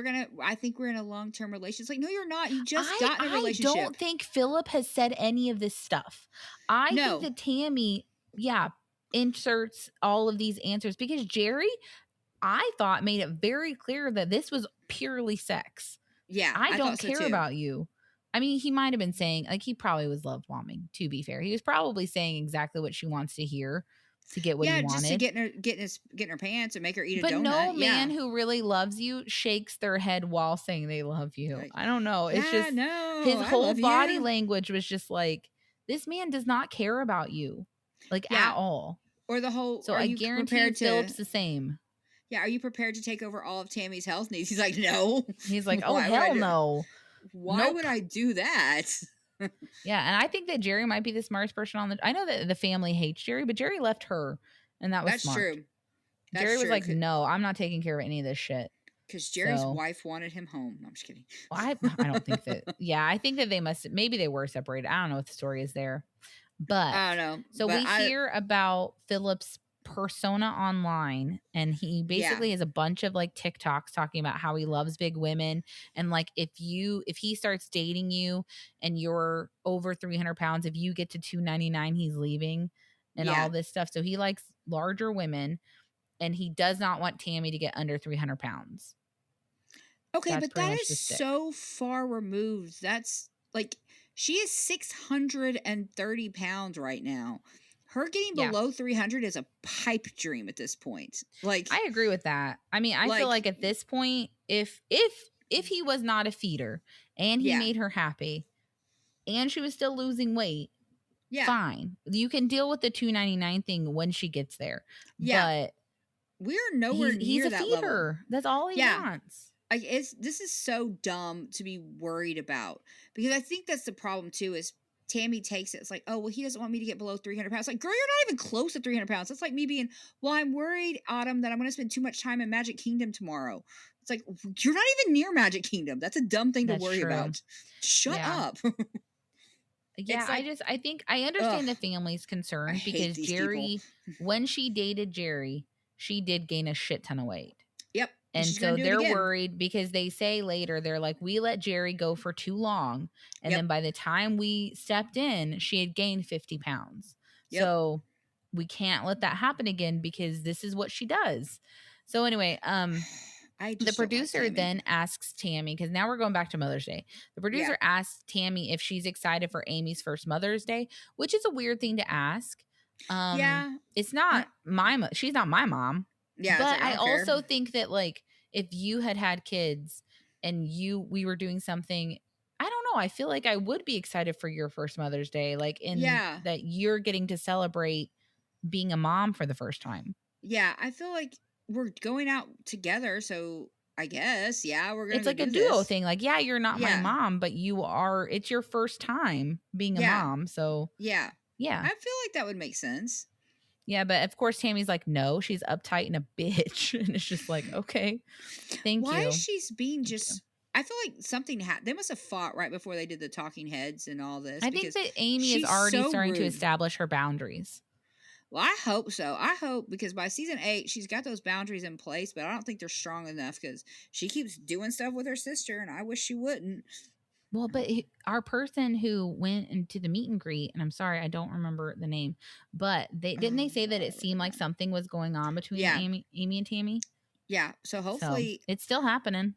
I think we're in a long-term relationship. It's like, no, you're not. You just got in a relationship. I don't think Philip has said any of this stuff. I think that Tammy, inserts all of these answers because Jerry, I thought, made it very clear that this was purely sex. Yeah. I don't care about you. I mean, he might have been saying, like, he probably was love bombing, to be fair. He was probably saying exactly what she wants to hear to get what he wanted. Just to get in her pants and make her eat a donut. But no man who really loves you shakes their head while saying they love you. Like, I don't know. It's just his whole body language was just like, this man does not care about you, like at all. Or the whole. So I guarantee Philip's the same. Yeah, are you prepared to take over all of Tammy's health needs? He's like, no. He's like, oh hell no. Why would I do that? Yeah, and I think that Jerry might be the smartest person on the. I know that the family hates Jerry, but Jerry left her, and that was smart. True. Jerry was like, "No, I'm not taking care of any of this shit." Because Jerry's wife wanted him home. No, I'm just kidding. Well, I don't think that. Yeah, I think that maybe they were separated. I don't know what the story is there, but I don't know. So we hear about Philip's persona online, and he basically has a bunch of like TikToks talking about how he loves big women, and like if he starts dating you and you're over 300 pounds, if you get to 299, he's leaving. and all this stuff. So he likes larger women, and he does not want Tammy to get under 300 pounds. Okay, That's but pretty that much is the stick. so far removed. That's like she is 630 pounds right now. Her getting Yeah, below 300 is a pipe dream at this point. Like, I agree with that. I mean, I feel like, like at this point, if he was not a feeder and he yeah, made her happy and she was still losing weight, yeah, fine. You can deal with the 299 thing when she gets there. yeah. But We're nowhere he's near a that level. feeder. That's all he Yeah, wants. like this is so dumb to be worried about because I think that's the problem too. Is Tammy takes it? It's like, oh well, he doesn't want me to get below 300 pounds. Like, girl, you're not even close to 300 pounds. That's like me being, well, I'm worried, Autumn, that I'm going to spend too much time in Magic Kingdom tomorrow. It's like you're not even near Magic Kingdom. That's a dumb thing to That's worry true. about. Shut Yeah. up. Yeah, It's like, I think I ugh, understand the family's I concern hate because these people. Jerry, when she dated Jerry, she did gain a shit ton of weight. Yep, and And she's going so to do it they're again. worried because they say later, they're like, we let Jerry go for too long. And Yep, then by the time we stepped in, she had gained 50 pounds. yep. So we can't let that happen again because this is what she does. So anyway, I the just don't like producer Tammy. then asks Tammy, because now we're going back to Mother's Day. The Yeah, producer asks Tammy if she's excited for Amy's first Mother's Day, which is a weird thing to ask. yeah, It's uh, not she's not my mom, yeah. It's but like I I don't care. also think that like if you had kids and we were doing something, I don't know, I feel like I would be excited for your first Mother's Day, like in Yeah, that you're getting to celebrate being a mom for the first time. yeah, I feel like we're going out together, so I guess, yeah, we're gonna It's go like a do duo this. thing. Like, yeah, you're not my Yeah, mom, but it's your first time being a yeah, mom. So, yeah. yeah. I feel like that would make sense. Yeah, but of course Tammy's like, "No, she's uptight and a bitch." And it's just like, "Okay. Thank Why is you. she being Thank you." just? I feel like something happened. They must have fought right before they did the talking heads and all this I think because that Amy is she's already so starting to rude. establish her boundaries. Well, I hope so. I hope because by season 8, she's got those boundaries in place, but I don't think they're strong enough because she keeps doing stuff with her sister, and I wish she wouldn't. Well, but our person who went into the meet and greet, and I'm sorry, I don't remember the name, but they Oh say that God, it what's her seemed like name? something was going on between Yeah, Amy and Tammy. yeah. So So hopefully, it's still happening.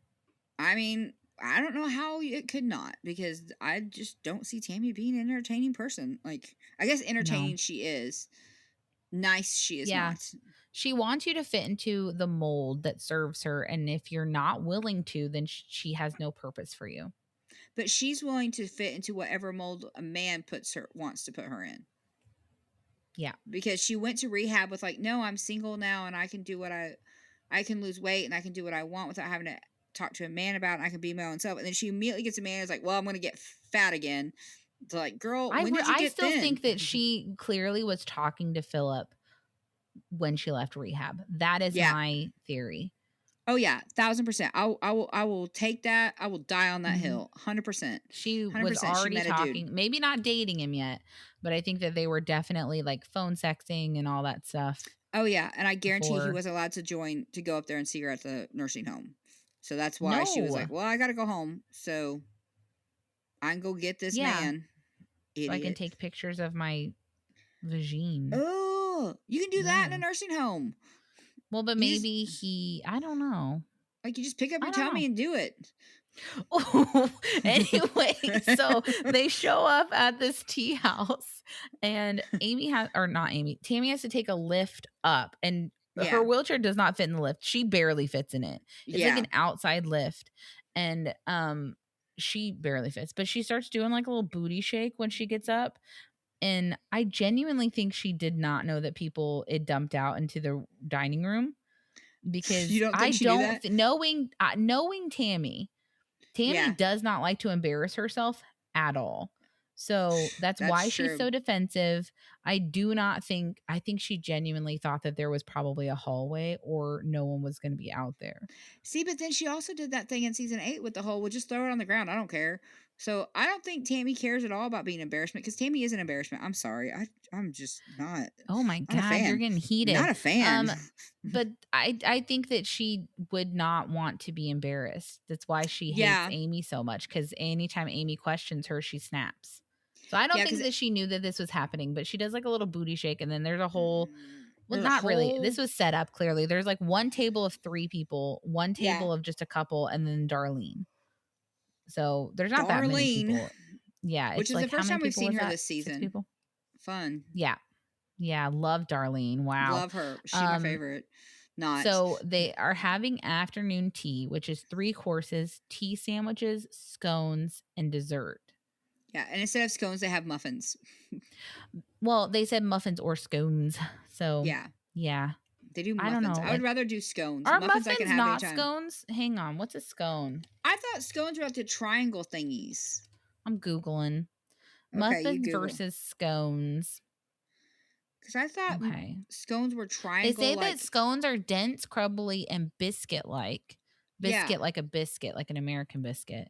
I mean, I don't know how it could not because I just don't see Tammy being an entertaining person. Like, I guess No. entertaining she is, nice she is Yeah. not. She wants you to fit into the mold that serves her. And if you're not willing to, then she has no purpose for you. But she's willing to fit into whatever mold a man puts her wants to put her in. Yeah. Because she went to rehab with like, no, I'm single now and I can do what I can lose weight and I can do what I want without having to talk to a man about it and I can be my own self. And then she immediately gets a man who's like, well, I'm gonna get fat again. It's like, girl, when did you I get still thin? think that she clearly was talking to Philip when she left rehab. That is Yeah. my theory. Oh yeah, 1,000%. I will take that. I will die on that Hmm. hill. 100%. She was 100%. She already met a dude. talking, maybe not dating him yet, but I think that they were definitely like phone sexting and all that stuff Oh yeah, and I guarantee he before. was allowed to join to go up there and see her at the nursing home. So that's why she was No. like, "Well, I got to go home, so I can go get this Yeah. man." So I can Idiot. take pictures of my vagine. Oh, you can do that in a Ooh. nursing home. Well, but You just maybe I don't know. like you just pick up I your don't know. tummy and do it. Oh, anyway, so they show up at this tea house, and Tammy has to take a lift up, and her Yeah. wheelchair does not fit in the lift. She barely fits in it. It's like Yeah. an outside lift, and she barely fits, but she starts doing like a little booty shake when she gets up. And I genuinely think she did not know that people it dumped out into the dining room You because don't I think she knew don't that? knowing Tammy Yeah, does not like to embarrass herself at all. So that's that's why she's true. so defensive. I think she genuinely thought that there was probably a hallway or no one was going to be out there. See, but then she also did that thing in season 8 with the whole, "Well, just throw it on the ground. I don't care." So I don't think Tammy cares at all about being embarrassment because Tammy is an embarrassment. I'm sorry. I'm just Oh my not a God, you're fan. getting heated. Not a fan. Um, but I think that she would not want to be embarrassed. That's why she hates Yeah. Amy so much because anytime Amy questions her, she snaps. So I don't Yeah, think because that she knew that this was happening, but she does like a little booty shake, and then there's a whole, well, there's a not really. whole This was set up clearly. There's like one table of 3 people, one yeah, table of just a couple, and then Darlene. So there's not that many Darlene, people. Yeah, which it's is the like, how first many time we've people seen was her that? this 6 season. people? Fun. Yeah. Yeah, love Darlene. Wow. Love her. She my Um, favorite. Not. so they are having afternoon tea, which is 3 courses, tea sandwiches, scones, and dessert. Yeah, and instead of scones, they have muffins. Well, they said muffins or scones. So, Yeah, yeah. they do I don't muffins. know. I would Like, rather do scones. are Muffins I can muffins have not anytime. scones? Hang on. What's a scone? I thought scones were like the triangle thingies. I'm Googling. Okay, you Muffins Google. versus scones. Because I thought Okay. scones were They triangle say that like. scones are dense, crumbly, and biscuit like. Yeah. Biscuit like a biscuit, like an American biscuit.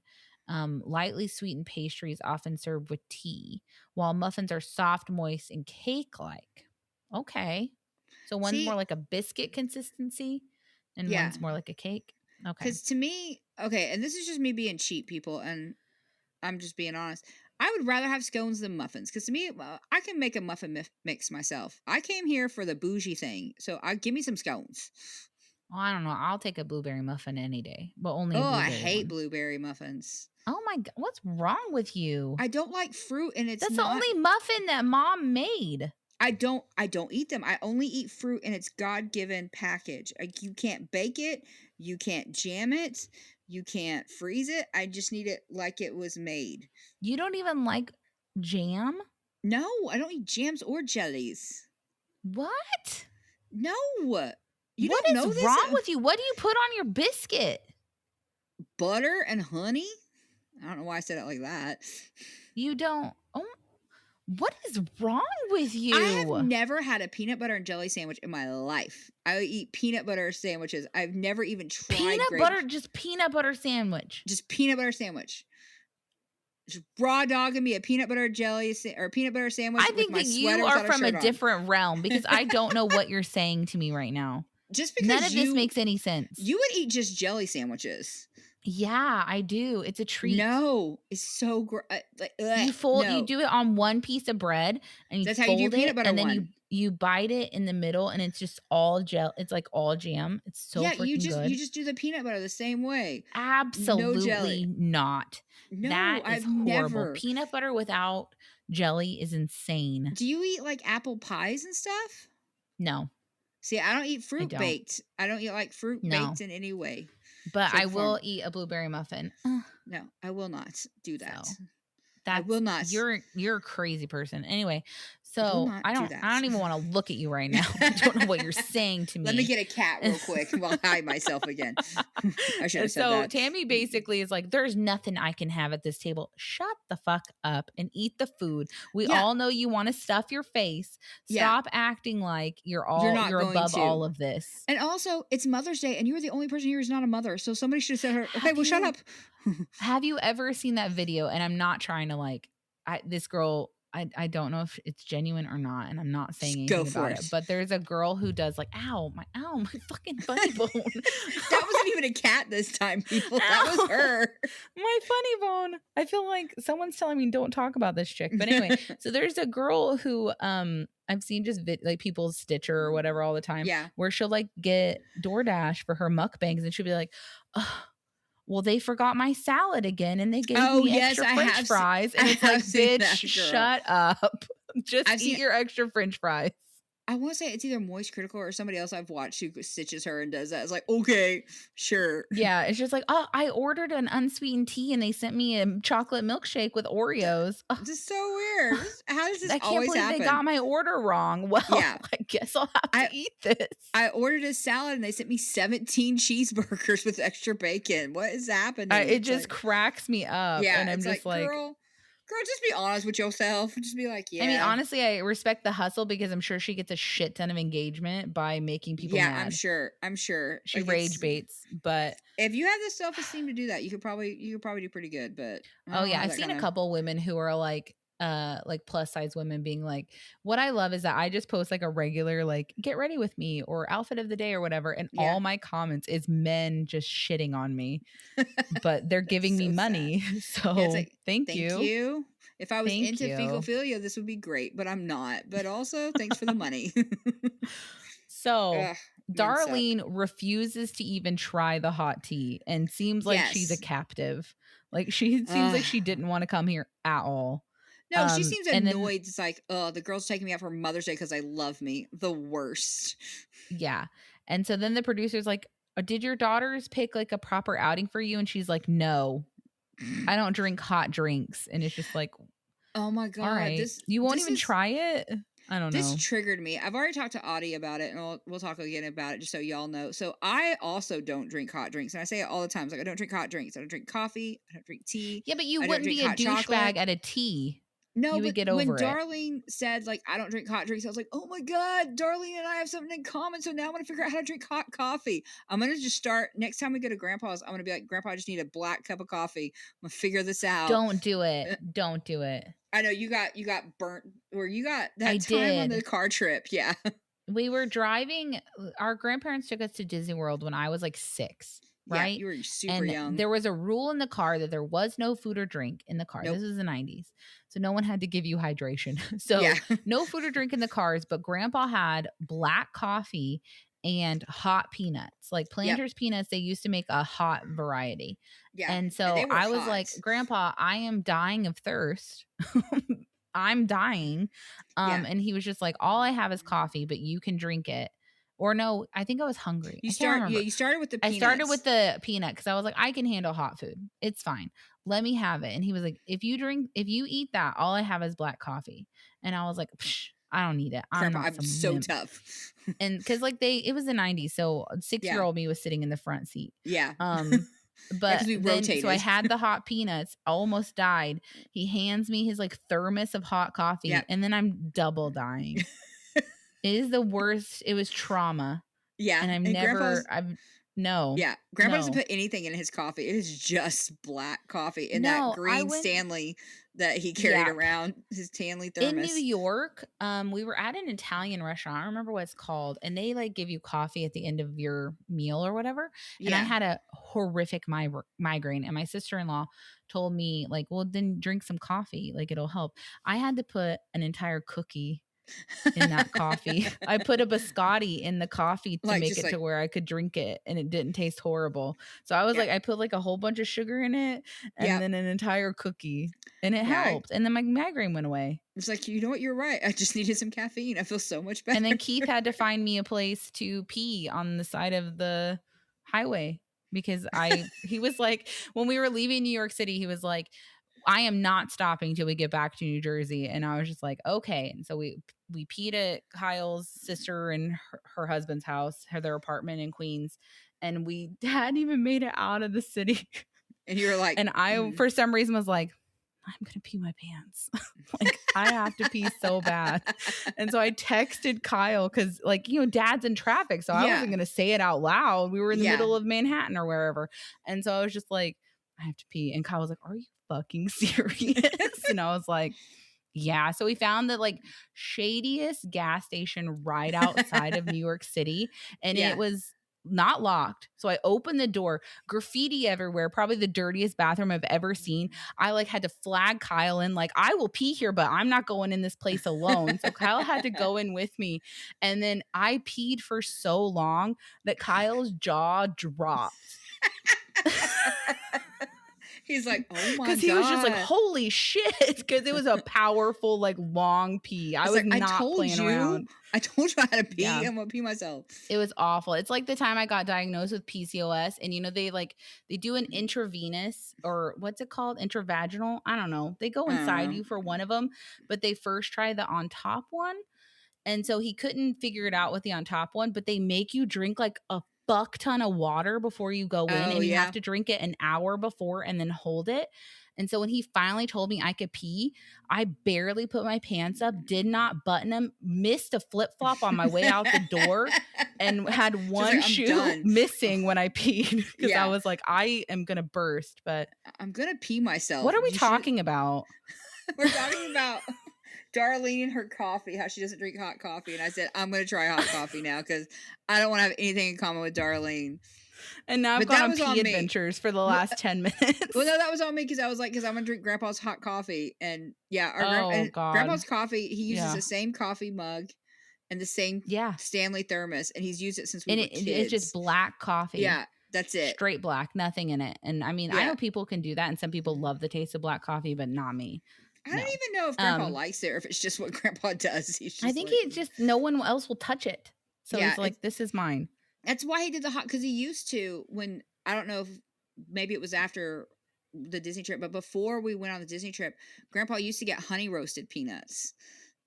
Lightly sweetened pastries often served with tea, while muffins are soft, moist, and cake like. Okay. So one's more See, like a biscuit consistency and yeah. one's more like a cake. Okay. Because to me, okay, and this is just me being cheap, people, and I'm just being honest. I would rather have scones than muffins because to me, I can make a muffin mix myself. I came here for the bougie thing, so give me some scones. Well, I don't know. I'll take a blueberry muffin any day, but only a Oh, I blueberry hate one. blueberry muffins. Oh my God. What's wrong with you? I don't like fruit, and it's That's the not. only muffin that mom made. I don't eat them. I only eat fruit in its God-given package. Like you can't bake it, you can't jam it, you can't freeze it. I just need it like it was made. You don't even like jam? No, I don't eat jams or jellies. What? No. You What don't is know this? wrong with you? What do you put on your biscuit? Butter and honey? I don't know why I said it like that. You don't. Oh, what is wrong with you? I have never had a peanut butter and jelly sandwich in my life. I eat peanut butter sandwiches. I've never even tried just peanut butter sandwich. Just peanut butter sandwich. Just raw dogging me a peanut butter jelly or peanut butter sandwich. I think with my that you sweater are without from a shirt on. different realm because I don't know what you're saying to me right now. Just because none of this makes any sense. You would eat just jelly sandwiches. Yeah, I do. It's a treat. No, it's so gross. Like, you do it on one piece of bread and you That's fold how you do peanut butter and then one. you bite it in the middle and it's just all gel. It's like all jam. It's so freaking good. You just do the peanut butter the same way. Absolutely no jelly. Not. No, that is I've horrible. never. Peanut butter without jelly is insane. Do you eat like apple pies and stuff? No. See, I don't eat fruit baked. I don't eat like fruit baked in any way. But I will eat a blueberry muffin. No, I will not do that. So, I will not. You're a crazy person. Anyway, so I don't even want to look at you right now. I don't know what you're saying to me. Let me get a cat real quick while I hide myself again. I should have said that. So Tammy basically is like, there's nothing I can have at this table. Shut the fuck up and eat the food. We all know you want to stuff your face. Stop acting like you're above all of this. And also, it's Mother's Day, and you were the only person here who's not a mother. So somebody should have said her, okay, well, shut up. Have you ever seen that video? And I'm not trying to this girl, I don't know if it's genuine or not, and I'm not saying anything about it. But there's a girl who does my fucking funny bone. That wasn't even a cat this time, people. That was her. My funny bone. I feel like someone's telling me don't talk about this chick. But anyway, so there's a girl who I've seen just people's Stitcher or whatever all the time. Yeah. Where she'll get DoorDash for her mukbangs, and she'll be like, oh, well, they forgot my salad again, and they gave me extra French fries. And it's like, bitch, shut up. Just eat your extra French fries. I want to say it's either Moist Critical or somebody else I've watched who stitches her and does that. It's like, okay, sure. Yeah, it's just like, oh, I ordered an unsweetened tea and they sent me a chocolate milkshake with Oreos. This is so weird. How does this always happen? I can't believe they got my order wrong. Well, I guess I'll have to eat this. I ordered a salad and they sent me 17 cheeseburgers with extra bacon. What is happening? It just cracks me up. Yeah, and I'm just like Girl, just be honest with yourself. Just be like, yeah. I mean, honestly, I respect the hustle because I'm sure she gets a shit ton of engagement by making people mad. I'm sure. She rage baits, but if you have the self-esteem to do that, you could probably do pretty good. But I've seen a couple women who are like plus size women being like, what I love is that I just post a regular get ready with me or outfit of the day or whatever, and all my comments is men just shitting on me, but they're giving me money. So thank you. If I was Thank into you. fecophilia, this would be great, but I'm not. But also, thanks for the money. So, Ugh, men suck. Darlene refuses to even try the hot tea and seems like she's a Yes. captive. Like she seems Ugh. like she didn't want to come here at all. No, she seems And then annoyed. It's like, oh, the girl's taking me out for Mother's Day because they love me. The worst. yeah. And so then the producer's like, did your daughters pick like a proper outing for you? And she's like, no, I don't drink hot drinks. And it's just like, Oh my all god, right, this you won't this even is try it. I don't this know. triggered me. I've already talked to Audie about it, and we'll talk again about it just so y'all know. So I also don't drink hot drinks, and I say it all the time. It's like I don't drink hot drinks. I don't drink coffee. I don't drink tea. Yeah, but you I don't wouldn't drink be a hot douchebag chocolate. at a tea. No, You would but get when over it. Darlene said like I don't drink hot drinks, I was like, oh my god, Darlene and I have something in common. So now I'm gonna figure out how to drink hot coffee. I'm gonna just start next time we go to Grandpa's. I'm gonna be like, Grandpa, I just need a black cup of coffee. I'm gonna figure this out. Don't do it. Don't do it. I know you got burnt, or you got I that time on the did. car trip. Yeah, We were driving, our grandparents took us to Disney World when I was like 6, yeah, right? you were super And young. there was a rule in the car that there was no food or drink in the car. Nope. This was the 90s. So no one had to give you hydration. Yeah, So no food or drink in the cars, but grandpa had black coffee and hot peanuts. Like yep, Planters peanuts, they used to make a hot variety. yeah, And and they so were I was hot. like, Grandpa, I am dying of thirst. I'm dying. Yeah, And he was just like, all I have is coffee, but you can drink it. Or no, I think I was hungry. I can't remember. you started with the I started with peanuts. the peanut because I was like, I can handle hot food. It's fine. Let me have it. And he was like, if you eat that, all I have is black coffee. And I was like, Psh, I don't need it. I'm Grandpa, not I'm some so wimp. tough. And because like it was the 90s. So 6-year Yeah, old me was sitting in the front seat. yeah, But because we then so I rotated. had the hot peanuts, almost died. He hands me his like thermos of hot coffee, Yep. and then I'm double dying. It is the worst. It was trauma. Yeah, And and Grandpa's I've no, yeah, Grandpa doesn't no, put anything in his coffee. It is just black coffee in that no. I green went, Stanley that he carried yeah. around, his Stanley In New thermos. York, we were at an Italian restaurant. I don't remember what it's called, and they like give you coffee at the end of your meal or whatever. And I Yeah. had a horrific migraine, and my sister-in-law told me like, "Well, then drink some coffee, like it'll help." I had to put an entire cookie in that coffee. I put a biscotti in the coffee to Like, make just it to like, where I could drink it and it didn't taste horrible. So I was yeah, like, I put like a whole bunch of sugar in it and yeah, then an entire cookie and it yeah. helped. And then my migraine went away. It's like, you know what? You're right. I just needed some caffeine. I feel so much And better. then Keith had to find me a place to pee on the side of the highway because he was like, when we were leaving New York City, he was like, I am not stopping till we get back to New Jersey. And I was just like, okay. And so we peed at Kyle's sister and her husband's house, their apartment in Queens. And we hadn't even made it out of the city. And you're like, And I, for some reason, was like, I'm going to pee my pants. Like, I have to pee so bad. And so I texted Kyle because, like, dad's in traffic. So I yeah, wasn't going to say it out loud. We were in the yeah. middle of Manhattan or wherever. And so I was just like, I have to pee. And Kyle was like, are you fucking serious? And I was like, yeah. So we found the like shadiest gas station right outside of New York City. And Yeah. it was not locked. So I opened the door, graffiti everywhere, probably the dirtiest bathroom I've ever seen. I like had to flag Kyle in, like, I will pee here, but I'm not going in this place alone. So Kyle had to go in with me. And then I peed for so long that Kyle's jaw dropped. He's like, oh my god. Because he was just like, holy shit. Because it was a powerful, like, long pee. I was like, not playing around. I told you how to pee. Yeah. I'm gonna pee myself. It was awful. It's like the time I got diagnosed with PCOS, and they do an intravenous, or what's it called? Intravaginal. I don't know. They go inside you for one of them, but they first try the on top one. And so he couldn't figure it out with the on top one, but they make you drink like a fuck ton of water before you go in, and you have to drink it an hour before and then hold it. And so when he finally told me I could pee, I barely put my pants up, did not button them, missed a flip flop on my way out the door, and had one like, shoe missing when I peed because I was like, I am going to burst. But I'm going to pee myself. What are we talking about? We're talking about Darlene and her coffee, how she doesn't drink hot coffee. And I said, I'm going to try hot coffee now because I don't want to have anything in common with Darlene. And now I've But gone that on was pee on me. adventures for the last 10 minutes. Well, no, that was on me because I was like, because I'm gonna drink Grandpa's hot coffee, and yeah, Oh and God. Grandpa's coffee. He uses Yeah. the same coffee mug and the same Yeah. Stanley thermos, and he's used it since we And were it's just kids. black coffee. Yeah, that's it. Straight black, nothing in it. And I mean, I Yeah, know people can do that and some people love the taste of black coffee, but not me. I No. don't even know if Grandpa likes it or if it's just what Grandpa does. He's I just think like, he just no one else will touch it. So yeah, he's like, this is mine. that's why he did the hot, because he used to, when I don't know if maybe it was after the Disney trip, but before we went on the Disney trip, Grandpa used to get honey roasted peanuts.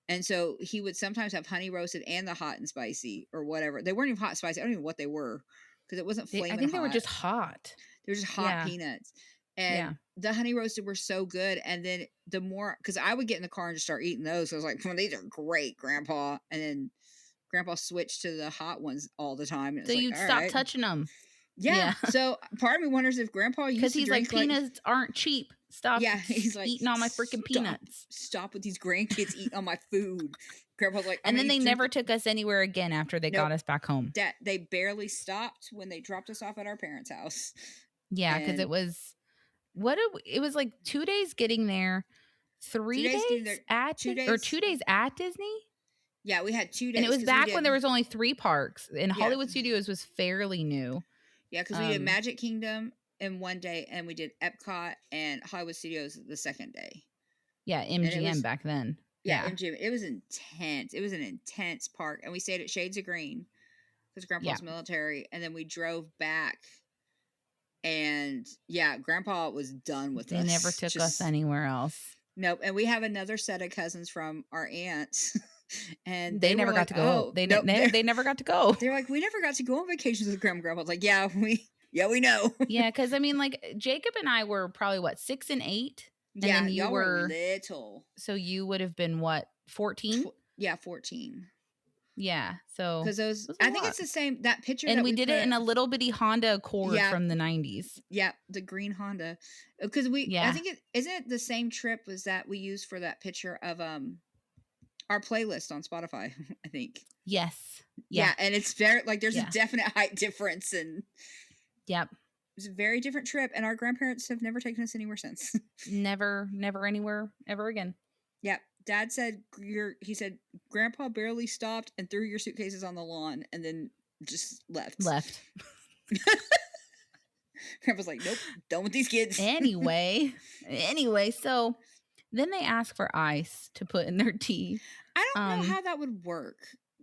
And so he would sometimes have honey roasted and the hot and spicy or whatever. They weren't even hot and spicy. I don't even know what they were because it wasn't I flaming think they were hot. just hot. They were just hot Yeah. peanuts. And Yeah. the honey roasted were so good. And then the more, because I would get in the car and just start eating those. So I was like, well, these are great, Grandpa. And then Grandpa switched to the hot ones all the time. And So it's like, you'd all stop right. touching them. Yeah. So part of me wonders if Grandpa used to he's drink like, peanuts aren't cheap. Stop. Yeah, he's like, eating all my freaking peanuts. Stop with these grandkids eating on my food. Grandpa's like, and then they never took us anywhere again after they got us back home. They barely stopped when they dropped us off at our parents' house. Yeah, because it was it was like 2 days getting there, 3 days at 2 days, or 2 days at Disney. Yeah, we had 2 days, and it was back when there was only 3 parks, and Hollywood Studios was fairly new. Yeah, because we did Magic Kingdom in one day, and we did Epcot and Hollywood Studios the second day. Yeah, MGM back then. Yeah, MGM. It was intense. It was an intense park, and we stayed at Shades of Green because Grandpa's military, and then we drove back. And yeah, Grandpa was done with us. They never took us anywhere else. Nope. And we have another set of cousins from our aunts. And they never got to go. They never got to go. They're like, we never got to go on vacations with Grandma. I was like, yeah, we know. Yeah, because I mean, like Jacob and I were probably what, 6 and 8. And yeah, then you y'all were little. So you would have been what, 14? Yeah, 14. Yeah, so because those, I think it's the same, that picture, and we did it in a little bitty Honda Accord from the 90s. Yeah, the green Honda. Because I think isn't it the same trip as that we used for that picture of our playlist on Spotify, I think. Yes. Yeah, and it's very like there's a definite height difference, and yep. It's a very different trip, and our grandparents have never taken us anywhere since. never anywhere ever again. Yep. Dad said he said Grandpa barely stopped and threw your suitcases on the lawn and then just left. Grandpa's like, nope, done with these kids. Anyway, so then they ask for ice to put in their tea. I don't know how that would work.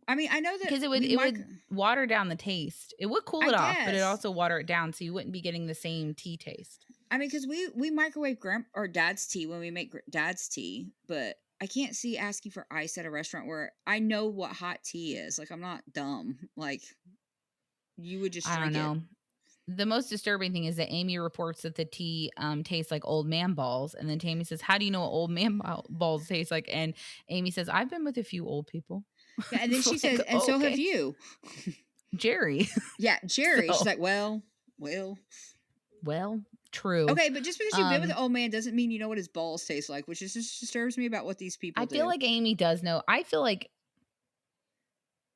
I mean, I know that because it would water down the taste. It would cool it off, but it also water it down, so you wouldn't be getting the same tea taste. I mean, because we microwave Dad's tea when we make Dad's tea, but I can't see asking for ice at a restaurant where I know what hot tea is. Like, I'm not dumb. Like, you would just drink it. I don't know. The most disturbing thing is that Amy reports that the tea tastes like old man balls. And then Tammy says, how do you know what old man balls taste like? And Amy says, I've been with a few old people. Yeah, and then she says, and so have you. Jerry. Yeah, Jerry. So. She's like, well, true. Okay, but just because you've been with an old man doesn't mean you know what his balls taste like, which just disturbs me about what these people do. I feel like Amy does know. I feel like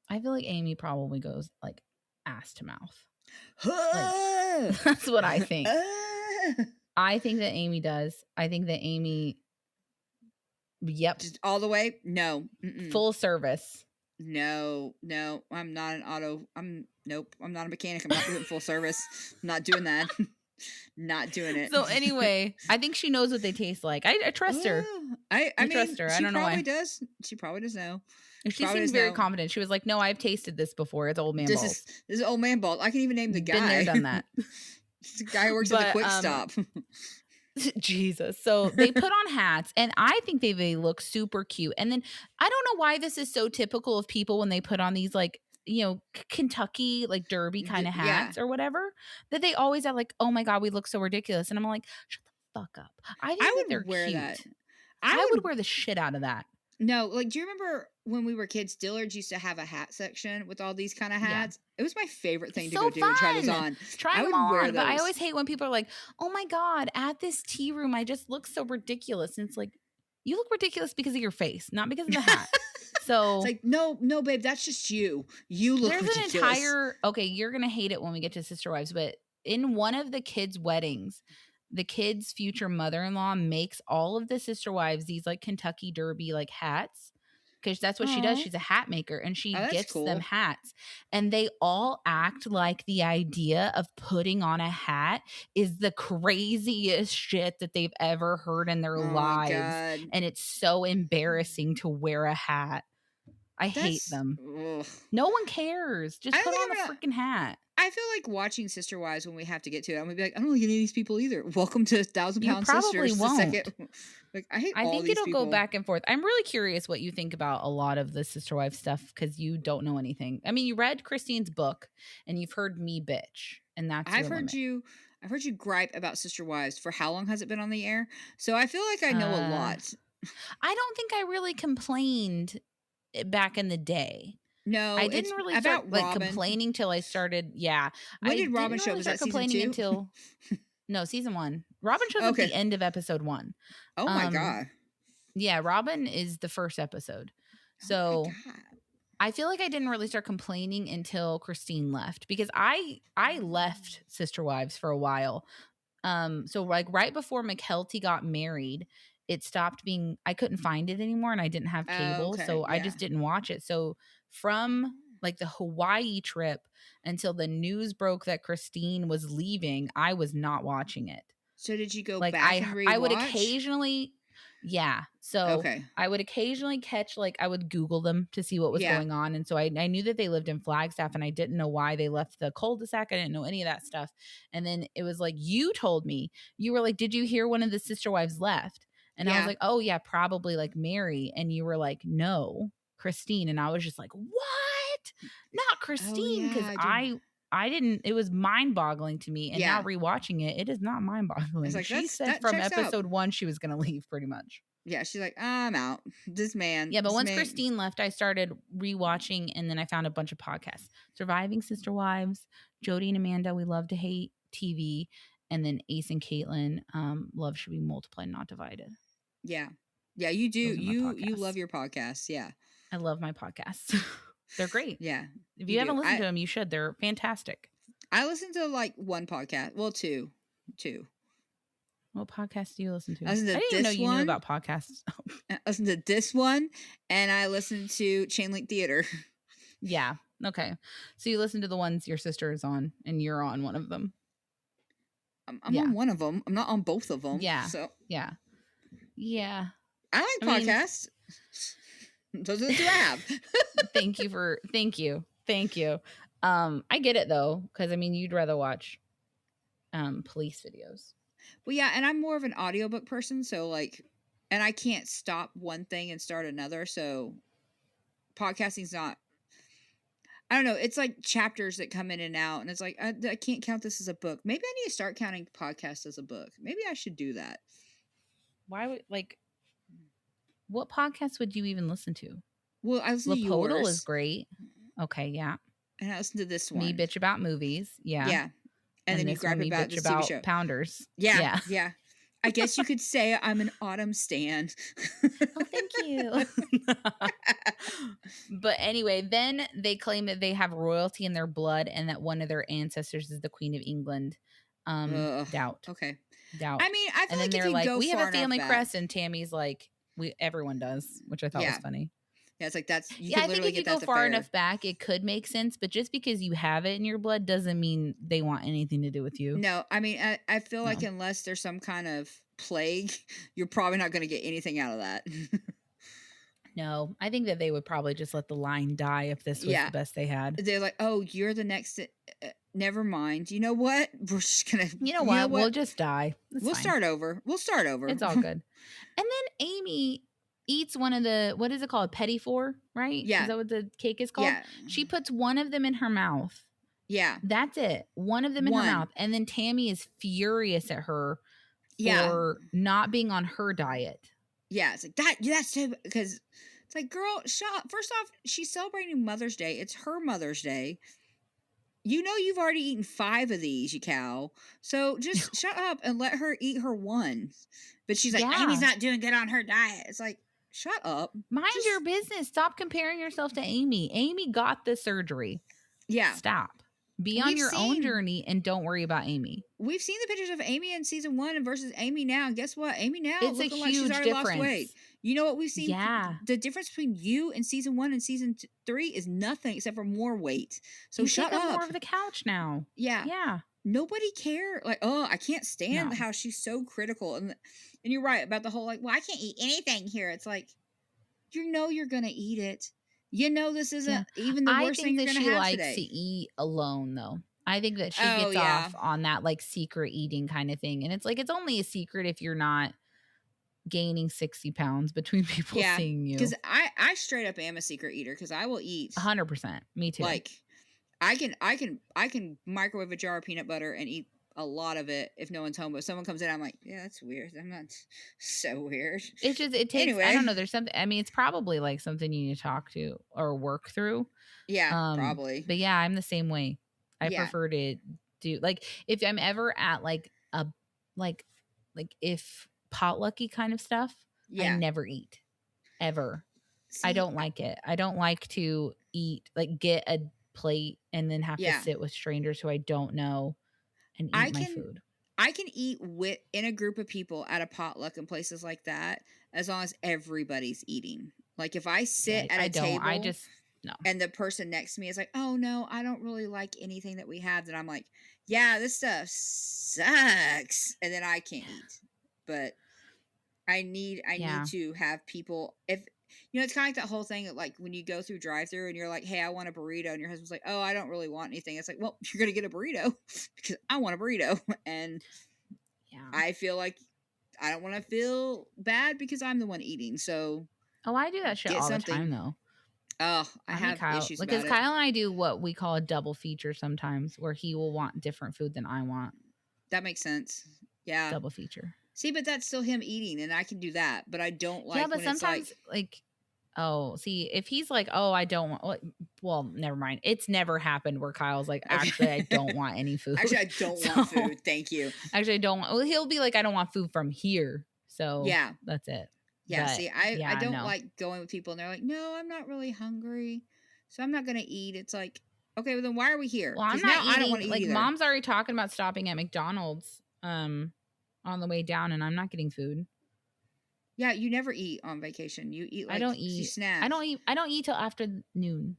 Amy probably goes like ass to mouth. Like, that's what I think. I think that Amy does. I think that Amy. Yep. Just all the way? No. Full service. No. I'm not nope. I'm not a mechanic. I'm not doing full service. I'm not doing that. Not doing it. So anyway, I think she knows what they taste like. I trust her. I mean, trust her. I don't know why. She probably does know. She seems very confident. She was like, "No, I've tasted this before. It's old man balls. This is old man balls. I can even name the guy. Been there, done that. It's the guy who works at the Quick Stop. Jesus. So they put on hats, and I think they look super cute. And then I don't know why this is so typical of people when they put on these like, you know, Kentucky like derby kind of hats or whatever, that they always are like, oh my God, we look so ridiculous. And I'm like, shut the fuck up. I think that they're wear cute. That. I would wear the shit out of that. No, like, do you remember when we were kids, Dillard's used to have a hat section with all these kind of hats? Yeah. It was my favorite thing to go do and try those on. Try them on, but I always hate when people are like, oh my God, at this tea room, I just look so ridiculous. And it's like, you look ridiculous because of your face, not because of the hat. It's So like, no, babe, that's just you. You look there's an ridiculous. entire okay, you're gonna hate it when we get to Sister Wives, but in one of the kids' weddings, the kid's future mother-in-law makes all of the sister wives these like Kentucky Derby like hats. Because that's what she does. Oh, She's a hat maker and she that's gifts them cool. hats. And they all act like the idea of putting on a hat is the craziest shit that they've ever heard in their Oh my lives. God. And it's so embarrassing to wear a hat. I hate That's, them. ugh. No one cares. I Just don't put think on the I'm gonna. freaking hat. I feel like watching Sister Wives when we have to get to it. I'm gonna be like, I don't like any of these people either. Welcome to Thousand You Pound probably Sisters. The second, won't. like, I hate I all think these it'll go people. back and forth. I'm really curious what you think about a lot of the sister wife stuff because you don't know anything. I mean, you read Christine's book and you've heard me bitch, and that's I've your heard limit. you. I've heard you gripe about Sister Wives. For how long has it been on the air? So I feel like I know a lot. I don't think I really complained back in the day. No, I it's didn't really start about like Robin. complaining till I started. Yeah, When I did Robin didn't show up? really Was start that season complaining 2? until no season 1. Robin shows up at Okay. the end of episode 1. Oh my God. Yeah, Robin is the first episode. Oh my So God. I feel like I didn't really start complaining until Christine left because I left Sister Wives for a while. So like right before McKelty got married, it stopped being I couldn't find it anymore and I didn't have cable, Okay. so I Yeah. just didn't watch it. So from like the Hawaii trip until the news broke that Christine was leaving, I was not watching it. So did you go Like back and I would rewatch? occasionally yeah. So Okay. I would occasionally catch like I would Google them to see what was Yeah. going on. And so I knew that they lived in Flagstaff and I didn't know why they left the cul-de-sac. I didn't know any of that stuff. And then it was like you told me, you were like, did you hear one of the sister wives left? And I was Yeah. like, oh yeah, probably like Mary. And you were like, no, Christine. And I was just like, what? Not Oh Christine. yeah, Cause I do. I didn't, it was mind boggling to me. And now Yeah. rewatching it, it is not mind It's boggling. like She said that from checks out. episode 1, she was going to leave pretty much. Yeah, she's like, I'm out. Yeah, but This once man. Christine left, I started rewatching and then I found a bunch of podcasts. Surviving Sister Wives, Jody and Amanda, We Love to Hate TV, and then Ace and Caitlin, Love Should Be Multiplied, Not Divided. Yeah. Yeah, you do. Those are my You love podcasts. your podcasts. Yeah. I love my podcasts. They're great. Yeah. If you Do. haven't listened to them, you should. They're fantastic. I listen to like one podcast. Well, two. What podcast do you listen to? I listen to I didn't even know this you knew one. about podcasts. I listen to this one, and I listen to Chain Link Theater. Yeah. Okay. So you listen to the ones your sister is on, and you're on one of them. I'm on one of them. I'm not on both of them. Yeah. So yeah. Yeah. I like podcasts. Those are the two I have. Thank you. I get it though, because I mean, you'd rather watch police videos. Well, yeah, and I'm more of an audiobook person, so like, and I can't stop one thing and start another. So podcasting's not. I don't know. It's like chapters that come in and out, and it's like I can't count this as a book. Maybe I need to start counting podcasts as a book. Maybe I should do that. Why would like? What podcast would you even listen to? Well, I listen to Lapodal yours. is great. Okay, yeah. And I listen to this one. Me bitch about movies. Yeah. Yeah. And then you gripe about this TV show. Pounders. Yeah. I guess you could say I'm an Autumn stan. Oh, thank you. But anyway, then they claim that they have royalty in their blood and that one of their ancestors is the Queen of England. Doubt. Okay. Doubt. I mean, I feel and then like they're like, we have a family back, crest, and Tammy's like, everyone does, which I thought was funny. Yeah, it's like that's I think if you go far enough back, it could make sense. But just because you have it in your blood doesn't mean they want anything to do with you. No, I mean, I feel like unless there's some kind of plague, you're probably not going to get anything out of that. No, I think that they would probably just let the line die if this was the best they had. They're like, oh, you're the next. Never mind. You know what? We're just gonna. You know what? We'll just die. We'll start over. It's all good. And then Amy eats one of the, what is it called? Petit four, right? Yeah. Is that what the cake is called? Yeah. She puts one of them in her mouth. Yeah. That's it. One of them in her mouth. And then Tammy is furious at her for not being on her diet. Yeah. It's like that's because it's like, girl, shut up. First off, she's celebrating Mother's Day. It's her Mother's Day. You know you've already eaten 5 of these, you cow. So just shut up and let her eat her one. But she's like, Amy's not doing good on her diet. It's like, shut up. Mind your Just business. Stop comparing yourself to Amy. Amy got the surgery. yeah. Stop. Be on We've your own seen journey and don't worry about Amy. we've seen the pictures of Amy in season 1 and versus Amy now. And guess what? Amy now It's a looking like she's huge already lost difference. weight. You know what we've seen? Yeah. The difference between you in season 1 and season 3 is nothing except for more weight. So You shut take up up. more of the couch now. Yeah. Yeah. Nobody care. Like, oh, I can't stand No. how she's so critical. And you're right about the whole like, well, I can't eat anything here. It's like, you know you're gonna eat it. You know this Yeah. isn't even the I worst thing think you're that gonna she have likes to today. eat alone though. I think that she Oh gets yeah. off on that like secret eating kind of thing. And it's like it's only a secret if you're not gaining 60 pounds between people Yeah. seeing Because you. I straight up am a secret eater because I will eat 100%. Me too. like I can microwave a jar of peanut butter and eat a lot of it if no one's home. But if someone comes in, I'm like, yeah, that's weird. I'm not so weird. It just it takes I don't Anyway, know, there's something I mean, it's probably like something you need to talk to or work through. yeah, probably. But yeah, I'm the same way. I Yeah, prefer to do like if I'm ever at like a like if potlucky kind of stuff, I yeah. never eat ever. I See, don't like it. I don't like to eat like get a plate and then have to yeah. sit with strangers who I don't know and I eat my can food. I can eat with in a group of people at a potluck and places like that as long as everybody's eating. Like if I sit Yeah, at I a don't. I table just no. and the person next to me is like, "Oh no, I don't really like anything that we have," then I'm like, "Yeah, this stuff sucks," and then I can't eat. But I need Yeah. to have people if it's kind of like that whole thing that, like when you go through drive through and you're like, hey, I want a burrito, and your husband's like, oh, I don't really want anything. It's like, well, you're gonna get a burrito because I want a burrito, and Yeah. I feel like I don't want to feel bad because I'm the one eating. So Oh, I do that shit get all the time something. though. Oh, I Not me, have Kyle. issues Because about it. Kyle and I do what we call a double feature sometimes, where he will want different food than I want. That makes sense. Yeah. Double feature. See, but that's still him eating, and I can do that. But I don't Yeah, like but when it's like, sometimes like, oh, see, if he's like, oh, I don't want. Well, never mind. It's never happened where Kyle's like, actually, I okay. don't want any food. Actually, I don't So want food. Thank you. actually, I don't. Well, he'll be like, I don't want food from here. So Yeah. that's it. Yeah, But see, I yeah, don't no. like going with people and they're like, "No, I'm not really hungry, so I'm not gonna eat." It's like, okay, well then why are we here? Well, I'm Because not now I don't want eating. to eat Like, either. mom's already talking about stopping at McDonald's on the way down, and I'm not getting food. Yeah, you never eat on vacation. You eat I like don't you eat. snack. I don't eat till after noon,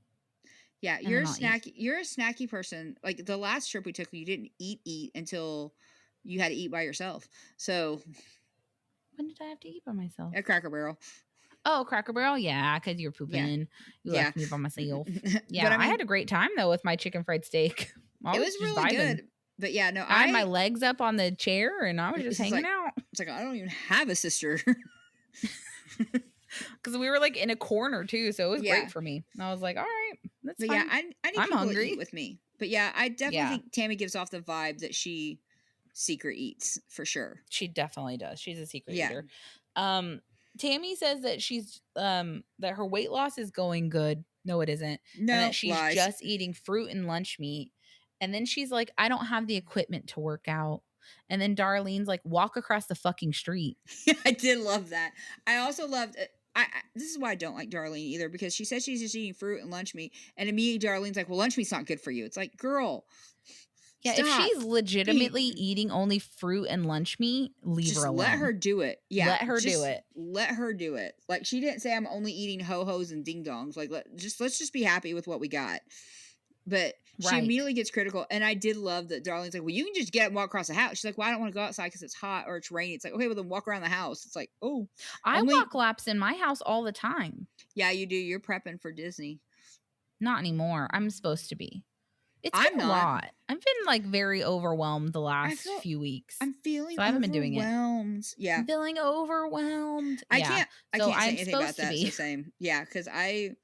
Yeah, and you're a then I'll eat. snacky. You're a snacky person. Like the last trip we took, you didn't eat until you had to eat by yourself. So When did I have to eat by myself? at Cracker Barrel. Oh, Cracker Barrel, yeah, because you're Yeah, pooping. You yeah. left me by myself. But Yeah, I I mean, had a great time though with my chicken fried steak. I it was was just really vibing. good. But yeah, no, I had my legs up on the chair and I was just it's just hanging like out I don't even have a sister. because we were like in a corner too, so it was Yeah. great for me. And I was like, all right, that's But fine. yeah, I need I'm people to eat hungry. with me. But yeah, I definitely Yeah, think Tammy gives off the vibe that she secret eats for sure. she definitely does. She's a secret Yeah. eater. Tammy says that she's that her weight loss is going good. No, it isn't. And that No she's lies. just eating fruit and lunch meat. And then she's like, I don't have the equipment to work out. And then Darlene's like, walk across the fucking street. I did love that. I also loved it. This is why I don't like Darlene either, because she says she's just eating fruit and lunch meat, and immediately Darlene's like, "Well, lunch meat's not good for you." It's like, girl, Yeah, if stop. she's legitimately eating only fruit and lunch meat, leave Just her alone. let her do it. Yeah, Let her do it. Let her do it. Like she didn't say I'm only eating ho hos and ding dongs. Like let's just be happy with what we got. But she Right. immediately gets critical, and I did love that Darlene's like, "Well, you can just get up and walk across the house." She's like, "Well, I don't want to go outside because it's hot or it's rainy." It's like, okay, well then walk around the house. It's like, oh, I only walk laps in my house all the time. yeah, you do. You're prepping for Disney. Not anymore. I'm supposed to be. It's I'm been a not. lot. I've been like very overwhelmed the last few weeks. I'm feeling So I haven't been doing it. overwhelmed. Yeah, I'm feeling overwhelmed. Yeah. I So can't say I'm anything about supposed to that. It's the be. same. Yeah, because I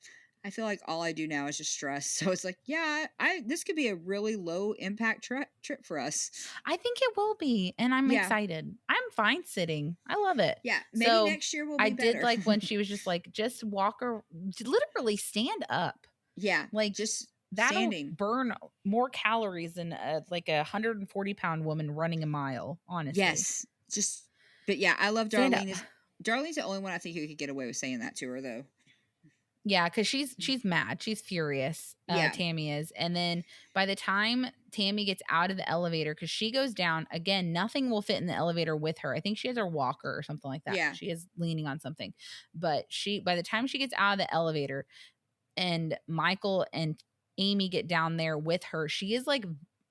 feel like all I do now is just stress. So it's like, yeah, I this could be a really low impact trip for us. I think it will be. And I'm Yeah. excited. I'm fine sitting. I love it. Yeah, maybe So next year will be I better. did like when she was just like, just walk or literally stand up. Yeah, Like just that'll standing. burn more calories than like a 140-pound woman running a mile, honestly. Yes, just but yeah, I love Stand up. Darlene. Darlene's the only one I think who could get away with saying that to her, though. Yeah, because she's mad. She's furious. Yeah. Tammy is. And then by the time Tammy gets out of the elevator, because she goes down, again, nothing will fit in the elevator with her. I think she has her walker or something like that. Yeah. She is leaning on something. But by the time she gets out of the elevator and Michael and Amy get down there with her, she is like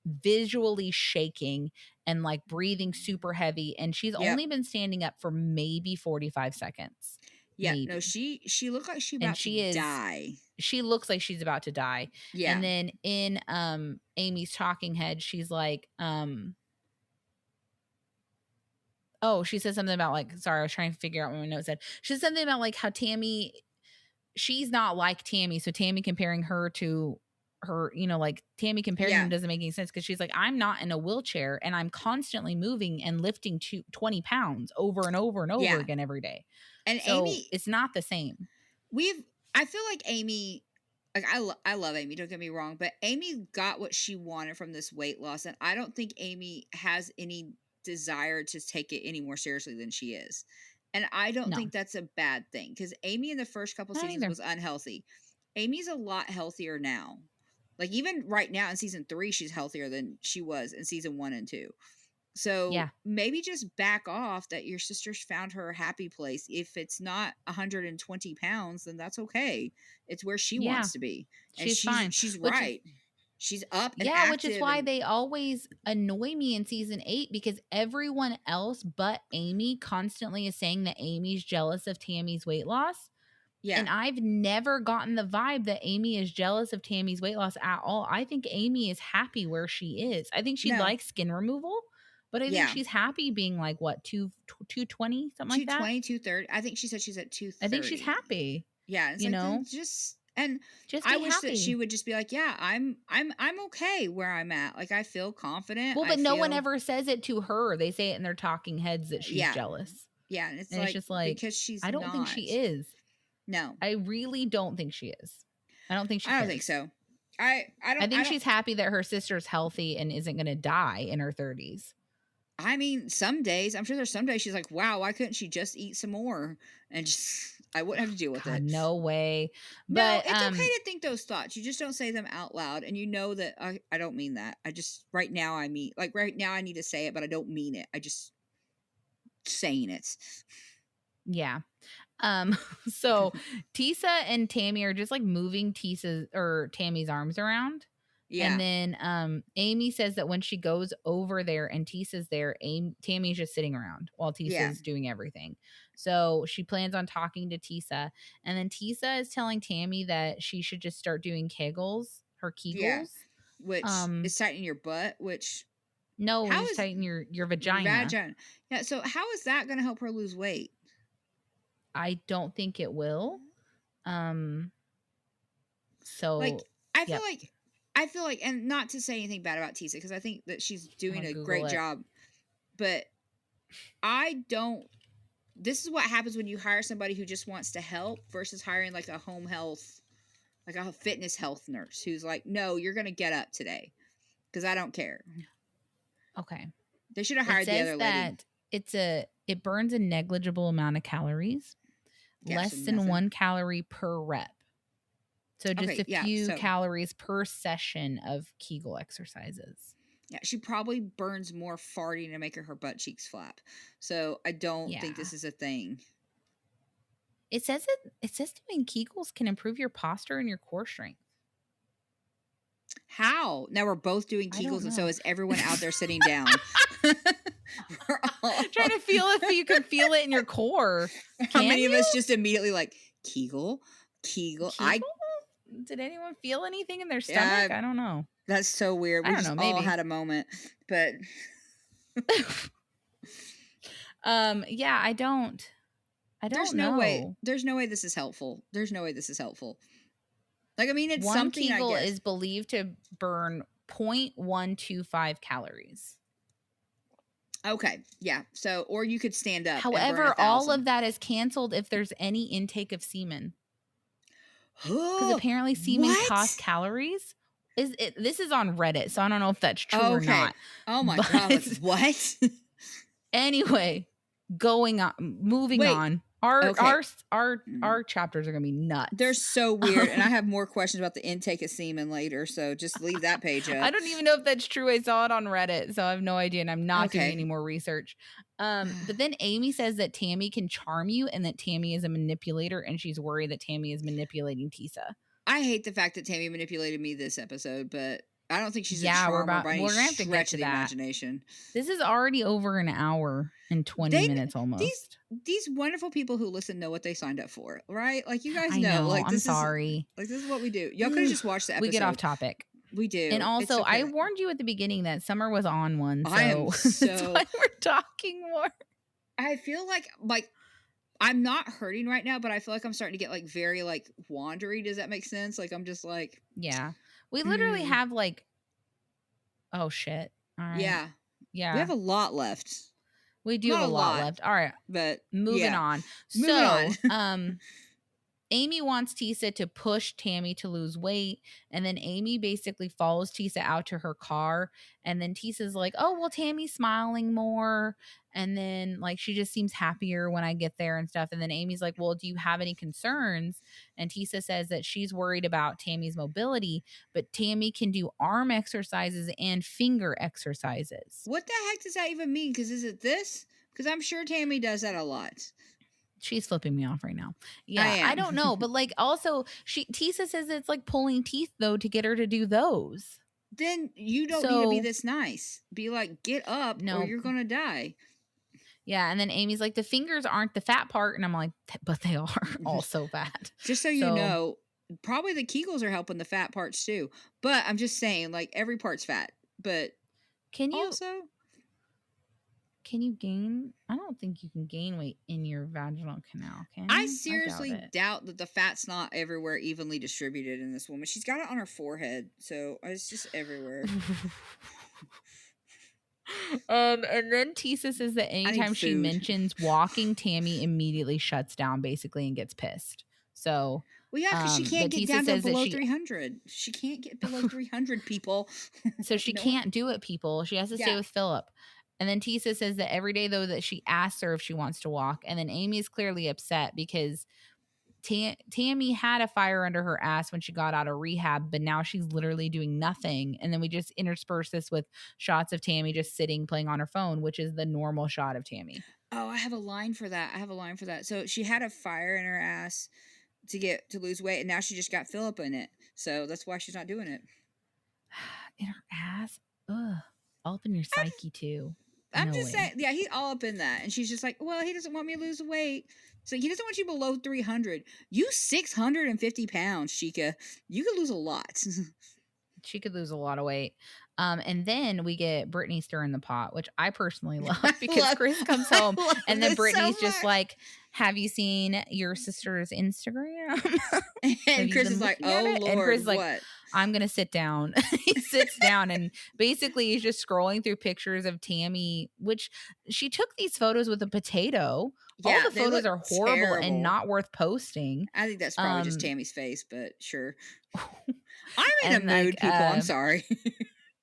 visually shaking and like breathing super heavy. And she's Yep. only been standing up for maybe 45 seconds. Yeah, maybe. no, she looked like she And about to die. She looks like she's about to die. Yeah. And then in Amy's talking head, she's like, oh, she says something about like, sorry, I was trying to figure out what my note said. She said something about like how Tammy, she's not like Tammy. So Tammy comparing her to her, you know, like Tammy comparing them doesn't make any sense, because she's like, I'm not in a wheelchair and I'm constantly moving and lifting 20 pounds over and over and over again every day. And so Amy, it's not the same. I feel like Amy, like I love Amy, don't get me wrong, but Amy got what she wanted from this weight loss, and I don't think Amy has any desire to take it any more seriously than she is. And I don't think that's a bad thing, because Amy in the first couple seasons was unhealthy. Amy's a lot healthier now. Like even right now in season 3, she's healthier than she was in season 1 and 2. So maybe just back off that your sister's found her happy place. If it's not 120 pounds, then that's okay. It's where she wants to be. And she's fine. She's right. She's up and active. Which is why they always annoy me in season 8, because everyone else but Amy constantly is saying that Amy's jealous of Tammy's weight loss. Yeah. And I've never gotten the vibe that Amy is jealous of Tammy's weight loss at all. I think Amy is happy where she is. I think she likes skin removal, but I think she's happy being like, what, 220, something like that? 220, 230. I think she said she's at 230. I think she's happy. Yeah. It's just I wish that she would just be like, yeah, I'm okay where I'm at. Like, I feel confident. Well, but no one ever says it to her. They say it in their talking heads that she's jealous. Yeah. And it's just like, because she's I don't think she is. No. I really don't think she is. I don't think she I don't think so. I think she's happy that her sister's healthy and isn't going to die in her 30s. I mean, some days, I'm sure there's some days she's like, wow, why couldn't she just eat some more? And just, I wouldn't have to deal with it. No way. But no, it's okay to think those thoughts. You just don't say them out loud. And you know that I don't mean that. Right now I need to say it, but I don't mean it. I just saying it. Yeah. So Tisa and Tammy are just like moving Tammy's arms around. Yeah. And then Amy says that when she goes over there and Tisa's there, Tammy's just sitting around while Tisa's doing everything. So she plans on talking to Tisa. And then Tisa is telling Tammy that she should just start doing Kegels. Yeah. Which is tightening your butt, which... No, it's tightening your vagina. Yeah, so how is that going to help her lose weight? I don't think it will. So... Like, I feel like, and not to say anything bad about Tisa, because I think that she's doing a great job, but this is what happens when you hire somebody who just wants to help versus hiring like a home health, like a fitness health nurse who's like, no, you're going to get up today because I don't care. Okay. They should have hired the other lady. It burns a negligible amount of calories, less than 1 calorie per rep. So just a few calories per session of Kegel exercises. Yeah, she probably burns more farting to make her butt cheeks flap. So I don't think this is a thing. It says doing Kegels can improve your posture and your core strength. How? Now we're both doing Kegels, and so is everyone out there sitting down. We're all trying to feel if you can feel it in your core. How many of us just immediately like Kegel? Did anyone feel anything in their stomach? I don't know. That's so weird. We just all had a moment, but yeah, I don't know. There's no way this is helpful. Like, I mean, it's one something Kegel is believed to burn 0.125 calories. Okay, yeah. So, or you could stand up. However, all of that is canceled if there's any intake of semen. Because apparently semen costs calories. This is on Reddit, so I don't know if that's true or not. Oh my god! What? Anyway, moving Wait. on. Okay. Our chapters are gonna be nuts. They're so weird, and I have more questions about the intake of semen later, so just leave that page up. I don't even know if that's true. I saw it on Reddit, so I have no idea, and I'm not doing any Okay. more research. But then Amy says that Tammy can charm you and that Tammy is a manipulator, and she's worried that Tammy is manipulating Tisa. I hate the fact that Tammy manipulated me this episode, but I don't think she's a Yeah, charmer by any we're gonna have to get stretch to of the that. imagination. This is already over an hour and 20 They minutes these almost. these wonderful people who listen know what they signed up for, right? Like you guys I know, know. like I'm sorry. this is what we do. Y'all could have just watched the We get off episode. topic. We And do. It's also, I okay. warned you at the beginning that Summer was on one, I am so that's so why we're talking more. I feel like I'm not hurting right now, but I feel like I'm starting to get like very like wandery. Does that make sense? Like I'm just like Yeah. We literally mm, have like, oh shit. All right. yeah. We Yeah. have a lot left. We do have Not a a lot lot, left. All right. but Moving yeah. on. Moving So, on. Amy wants Tisa to push Tammy to lose weight. And then Amy basically follows Tisa out to her car. And then Tisa's like, oh, well, Tammy's smiling more. And then, like, she just seems happier when I get there and stuff. And then Amy's like, well, do you have any concerns? And Tisa says that she's worried about Tammy's mobility, but Tammy can do arm exercises and finger exercises. What the heck does that even mean? Because is it this? Because I'm sure Tammy does that a lot. She's flipping me off right now. I Yeah, I am. don't know, but like also Tisa says it's like pulling teeth though to get her to do those. Then you don't need to be this nice. Be like, get up or No. you're gonna die. Yeah, and then Amy's like, the fingers aren't the fat part, and I'm like, but they are also fat. Just so you know, probably the Kegels are helping the fat parts too. But I'm just saying, like every part's fat. But can you also gain? I don't think you can gain weight in your vaginal canal. Can you? I seriously doubt that the fat's not everywhere evenly distributed in this woman. She's got it on her forehead, so it's just everywhere. And then Tisa says that anytime she mentions walking, Tammy immediately shuts down basically and gets pissed. So well, yeah, because she can't get down to below 300. She can't get below 300 people. So she can't do it, people. She has to stay with Philip. And then Tisa says that every day, though, that she asks her if she wants to walk. And then Amy is clearly upset because Tammy had a fire under her ass when she got out of rehab, but now she's literally doing nothing. And then we just intersperse this with shots of Tammy just sitting, playing on her phone, which is the normal shot of Tammy. Oh, I have a line for that. So she had a fire in her ass to lose weight, and now she just got Philip in it. So that's why she's not doing it. In her ass? Ugh. All up in your psyche, too. I'm just saying, yeah, he's all up in that. And she's just like, well, he doesn't want me to lose weight. So he doesn't want you below 300. You 650 pounds, Chica. You could lose a lot. She could lose a lot of weight. And then we get Brittany stirring the pot, which I personally love because Chris comes home and then Brittany's just like, have you seen your sister's Instagram? And Chris is like, oh, Lord, and Chris is like, what? I'm going to sit down. He sits down and basically he's just scrolling through pictures of Tammy, which she took these photos with a potato. Yeah, all the photos are horrible terrible and not worth posting. I think that's probably just Tammy's face, but sure. I'm in a mood, like, people. I'm sorry.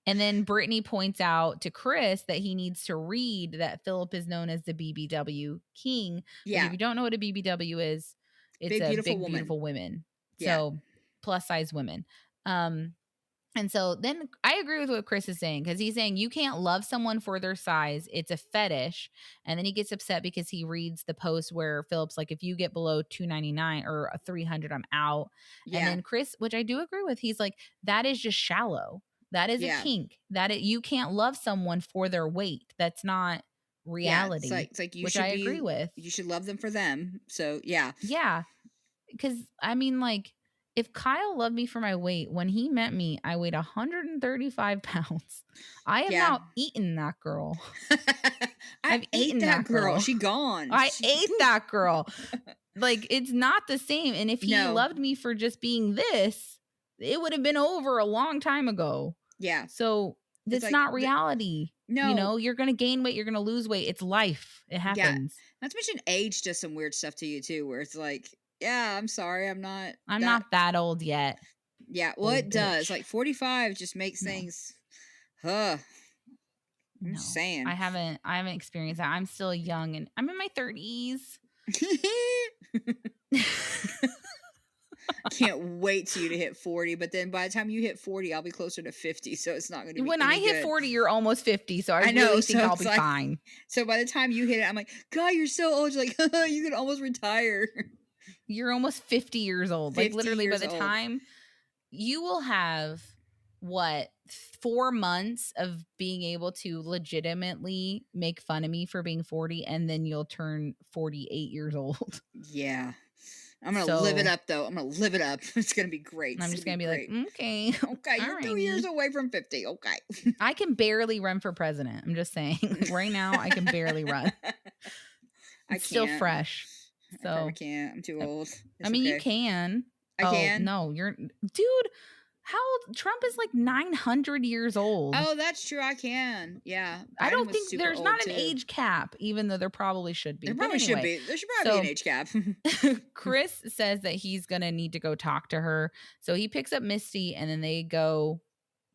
And then Brittany points out to Chris that he needs to read that Philip is known as the BBW king. Yeah. If you don't know what a BBW is, it's beautiful women. Yeah. So plus size women. And so then I agree with what Chris is saying, because he's saying you can't love someone for their size. It's a fetish. And then he gets upset because he reads the post where Philip's like, if you get below 299 or 300, I'm out. Yeah. And then Chris, which I do agree with, he's like, that is just shallow. That is a kink. You can't love someone for their weight. That's not reality. Yeah, it's like you which I agree with. You should love them for them. So yeah. Yeah. Because I mean, like, if Kyle loved me for my weight, when he met me, I weighed 135 pounds. I am now eating that girl. I've eaten that girl. She gone. I ate that girl. Like, it's not the same. And if he loved me for just being this, it would have been over a long time ago. Yeah. So that's like, not reality. No. You know, you're going to gain weight. You're going to lose weight. It's life. It happens. Yeah. Not to mention age does some weird stuff to you too, where it's like, yeah, I'm sorry. I'm not that old yet. Yeah. Well, it does. Like 45 just makes things, I'm just No, saying. I haven't experienced that. I'm still young and I'm in my 30s. Can't wait till you to hit 40, but then by the time you hit 40, I'll be closer to 50, so it's not going to be When I any hit good. 40, you're almost 50, so I I know, really think so I'll it's be like, fine. so by the time you hit it, I'm like, God, you're so old. You're like, you can almost retire. You're almost 50 years old. Like 50 literally by years the old. time you will have what 4 months of being able to legitimately make fun of me for being 40 and then you'll turn 48 years old. Yeah. I'm going to live it So up, though. I'm going to live it up. It's going to be great. I'm It's just going gonna to be be like, great. okay, Okay, all you're 2 years righty. away from 50. Okay. I can barely run for president. I'm just saying, like right now, I can barely run. I It's still can't. fresh. I probably So, can't. I'm too uh, old. I It's mean, you okay. can. I Oh, can. no, dude, how old? Trump is like 900 years old. Oh, that's true. I can. Yeah. I Biden don't was think super there's old not an too. age cap, even though there probably should be. There But probably should anyway, be. There should probably be an so age cap. Chris says that he's going to need to go talk to her. So he picks up Misty and then they go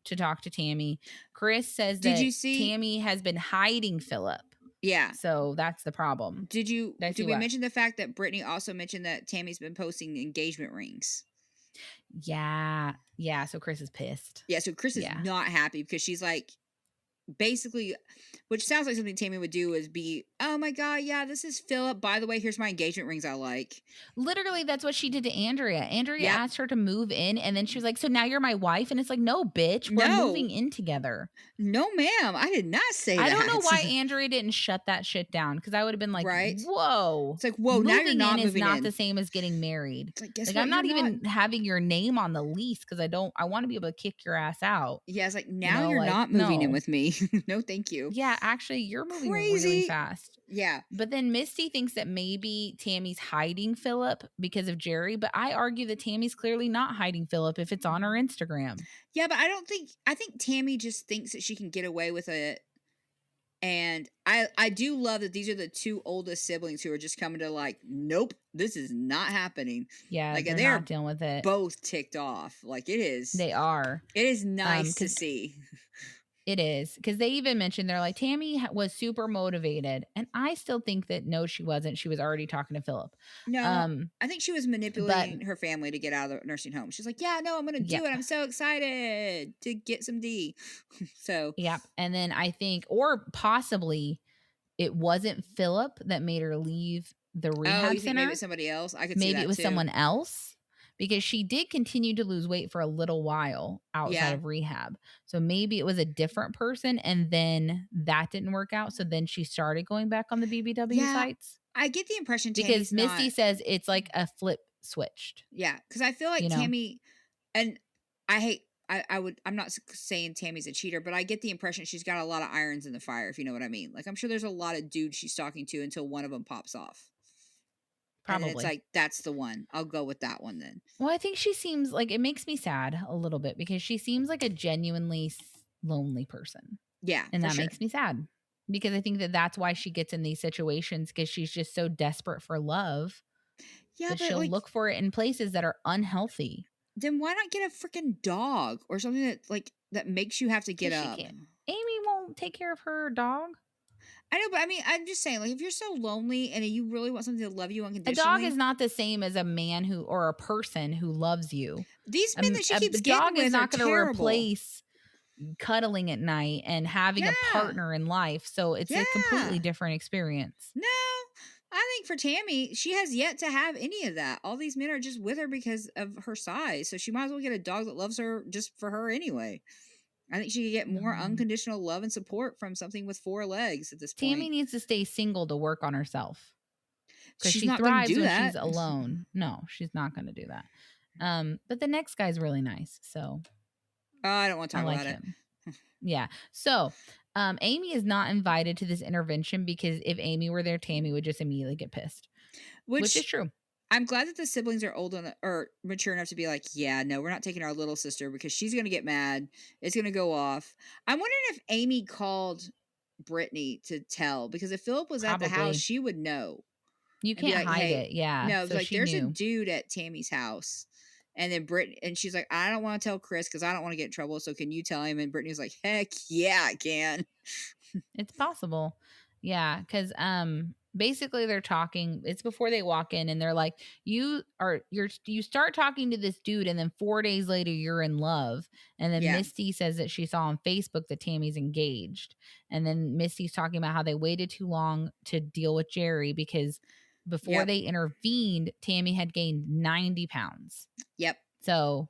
to talk to Tammy. Chris says Did that you see? Tammy has been hiding Philip. Yeah. So that's the problem. Did I Did see we what? mention the fact that Brittany also mentioned that Tammy's been posting engagement rings? Yeah. Yeah. So Chris is pissed. Yeah, so Chris is Yeah. not happy because she's like, basically, which sounds like something Tammy would do is be, oh my God, yeah, this is Philip. By the way, here's my engagement rings I like. Literally, that's what she did to Andrea. Andrea Yep. asked her to move in, and then she was like, "So now you're my wife?" And it's like, "No, bitch, we're No, moving in together." no, ma'am. I did not say I don't know that. why Andrea didn't shut that shit down because I would have been like, Right? "Whoa, It's like, whoa, now you're moving in not is moving not in. the same as getting married. It's like, guess Like, what? I'm You're not not. even having your name on the lease because I want to be able to kick your ass out. Yeah, it's like, You now know, you're like not moving in no, with me. No, thank you. yeah, actually, you're moving really Crazy. fast." Yeah. But then Misty thinks that maybe Tammy's hiding Philip because of Jerry, but I argue that Tammy's clearly not hiding Philip if it's on her Instagram. Yeah, but I think Tammy just thinks that she can get away with it. And I do love that these are the two oldest siblings who are just coming to like, nope, this is not happening. Yeah, Like they're not they're dealing with it. both ticked off. Like They are. it is nice to Because see. it is. Because they even mentioned they're like, Tammy was super motivated. And I still think that no, she wasn't. She was already talking to Philip. No, Um, I think she was but manipulating her family to get out of the nursing home. She's like, yeah, no, I'm gonna do yep. it. I'm so excited to get some D. So Yep. And then I think, or possibly it wasn't Philip that made her leave the oh, rehab you think maybe center. it's somebody else? I could see Maybe it that was too. someone else because she did continue to lose weight for a little while outside Yeah. of rehab. So maybe it was a different person and then that didn't work out. So then she started going back on the BBW Yeah. sites I get the impression because Tammy's Misty not. says it's like a flip switched, Yeah, because I feel like you know? Tammy, and I hate. I would. I'm not saying Tammy's a cheater, but I get the impression she's got a lot of irons in the fire. If you know what I mean. Like I'm sure there's a lot of dudes she's talking to until one of them pops off, and then it's Probably. like that's the one. I'll go with that one then. Well, I think she seems like it makes me sad a little bit because she seems like a genuinely lonely person. Yeah, And for that sure. makes me sad because I think that that's why she gets in these situations because she's just so desperate for love Yeah, that but she'll like, look for it in places that are unhealthy. then why not get a freaking dog or something that like that makes you have to get Because she up? can't. Amy won't take care of her dog. I know, but I mean, I'm just saying, like, if you're so lonely and you really want something to love you A dog is unconditionally, not the same as a man who or a person who loves you. these men that she A keeps getting dog is with are not going to terrible. replace cuddling at night and having a Yeah, partner in life. So it's a completely yeah. different experience. No, I think for Tammy, she has yet to have any of that. All these men are just with her because of her size. So she might as well get a dog that loves her just for her anyway. I think she could get more No. unconditional love and support from something with four legs at this Tammy point. needs to stay single to work on herself. Because She's she not going to thrives do when she's that. alone. No, she's not going to do that. But the next guy's really nice, so Oh, I don't want to I talk like about it. him. Yeah. So, Amy is not invited to this intervention because if Amy were there, Tammy would just immediately get pissed, which is Which true. I'm glad that the siblings are old enough or mature enough to be like, yeah, no, we're not taking our little sister because she's going to get mad. It's going to go off. I'm wondering if Amy called Brittany to tell because if Philip was at the house, Probably. she would know You and be can't like, hide hey, it. Yeah. no, So like she there's a knew. dude at Tammy's house And then and she's like, I don't want to tell Chris because I don't want to get in trouble. So can you tell him? And Brittany was like, heck yeah, I can. It's possible. Yeah, cuz basically they're talking, it's before they walk in and they're like, you start talking to this dude and then 4 days later you're in love. And then Yeah. Misty says that she saw on Facebook that Tammy's engaged. And then Misty's talking about how they waited too long to deal with Jerry because before Yep. they intervened, Tammy had gained 90 pounds. Yep. So,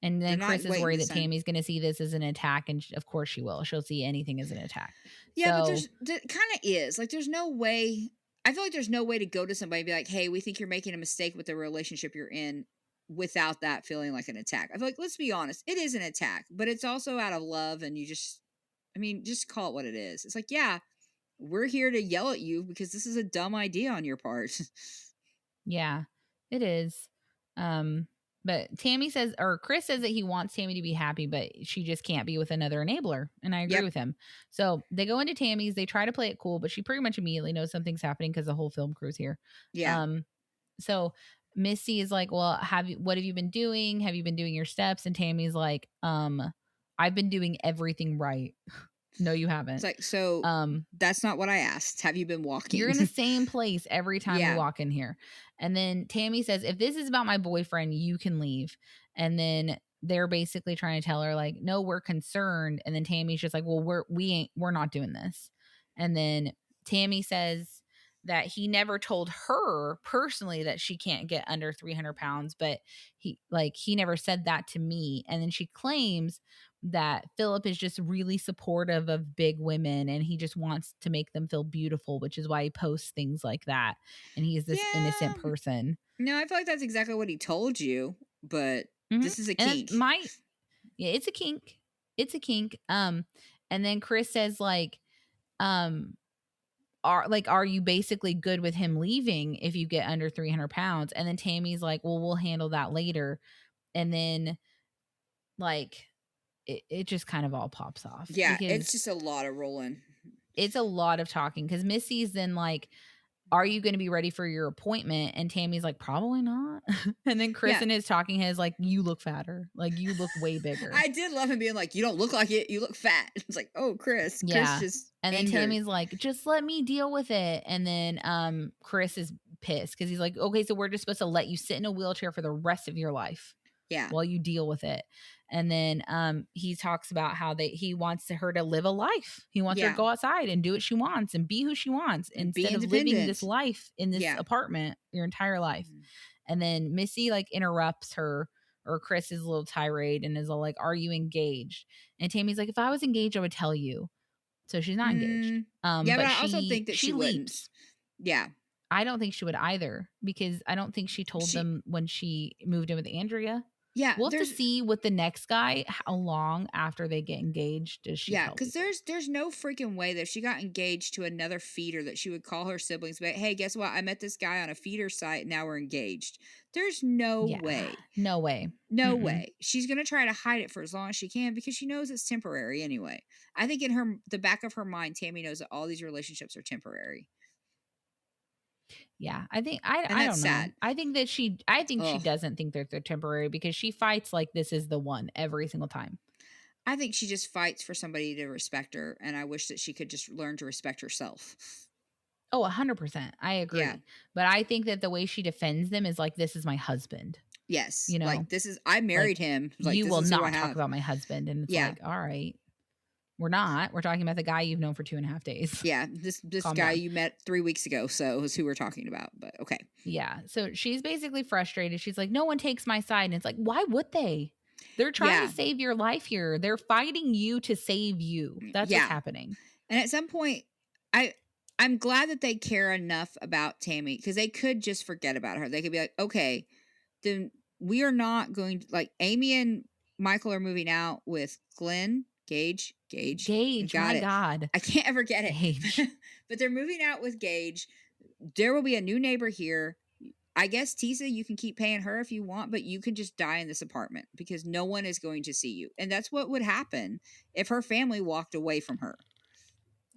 and They're then not Chris is waiting worried this that time. Tammy's going to see this as an attack. And of course she will. She'll see anything as an attack. Yeah, but So, there kind of is. Like, there's no way. I feel like there's no way to go to somebody and be like, hey, we think you're making a mistake with the relationship you're in without that feeling like an attack. I feel like, let's be honest, it is an attack, but it's also out of love. And you just, I mean, just call it what it is. It's like, yeah, we're here to yell at you because this is a dumb idea on your part. yeah, it is. Um, but Tammy says, or Chris says that he wants Tammy to be happy, but she just can't be with another enabler. And I agree Yep. with him. So they go into Tammy's, they try to play it cool, but she pretty much immediately knows something's happening because the whole film crew's here. Yeah. Um, so Missy is like, well, what have you been doing? Have you been doing your steps? And Tammy's like, I've been doing everything right. No, you It's haven't. like, so that's not what I asked. Have you been You're walking? in the same place every time we Yeah. walk in here. And then Tammy says, if this is about my boyfriend, you can leave. And then they're basically trying to tell her, like, no, we're concerned. And then Tammy's just like, well, we're not doing this. And then Tammy says that he never told her personally that she can't get under 300 pounds, but he never said that to me. And then she claims that Philip is just really supportive of big women and he just wants to make them feel beautiful, which is why he posts things like that. And he is this Yeah. innocent person. No, I feel like that's exactly what he told you, but Mhm. this is a And kink. yeah, it's a kink. It's a kink. And then Chris says, like, um, are you basically good with him leaving if you get under 300 pounds? And then Tammy's like, well, we'll handle that later. And then, like, it just kind of all pops off Yeah, it's because just a lot of rolling. it's a lot of talking because Missy's then like, are you going to be ready for your appointment? And Tammy's like, probably not. And then Chris Yeah. in his talking head is like, you look fatter. Like, you look way bigger. I did love him being like, you don't look like it. You look fat. It's like, oh, Chris. Chris Yeah. just And then angered. Tammy's like, just let me deal with it. And then Chris is pissed because he's like, okay, so we're just supposed to let you sit in a wheelchair for the rest of your life. Yeah. While you deal with it. And then he talks about how he wants her to live a life. He wants her to go outside and do what she wants and be who she wants And be instead of living this independent. life in this apartment your entire life. And then Missy like interrupts her, or Chris is a little tirade and is all like, are you engaged? And Tammy's like, if I was engaged, I would tell you. So she's not engaged. Yeah, but I also she think that she leaps. wouldn't. Yeah. I don't think she would either because I don't think she told them when she moved in with Andrea. Yeah, We'll have to see with the next guy how long after they get engaged does she tell because there's no freaking way that if she got engaged to another feeder that she would call her siblings, but hey, guess what? I met this guy on a feeder site and now we're engaged. There's no way. No way. No way. She's gonna try to hide it for as long as she can because she knows it's temporary anyway. I think in the back of her mind, Tammy knows that all these relationships are temporary. Yeah, I think I don't know. Sad. I think she doesn't think that they're temporary because she fights like this is the one every single time. I think she just fights for somebody to respect her, and I wish that she could just learn to respect herself. Oh, 100%. I agree. Yeah. But I think that the way she defends them is like, this is my husband. Yes. You know, like I married him. Like, you will not talk about my husband. And it's like, all right. We're not. We're talking about the guy you've known for 2.5 days. Yeah, this guy down. You met 3 weeks ago, so is who we're talking about. But okay. Yeah. So she's basically frustrated. She's like, no one takes my side. And it's like, why would they? They're trying to save your life here. They're fighting you to save you. That's what's happening. And at some point, I'm glad that they care enough about Tammy because they could just forget about her. They could be like, okay, then we are not going to, like, Amy and Michael are moving out with Gage. My God. I can't ever get it. But they're moving out with Gage. There will be a new neighbor here. I guess, Tisa, you can keep paying her if you want, but you can just die in this apartment because no one is going to see you. And that's what would happen if her family walked away from her.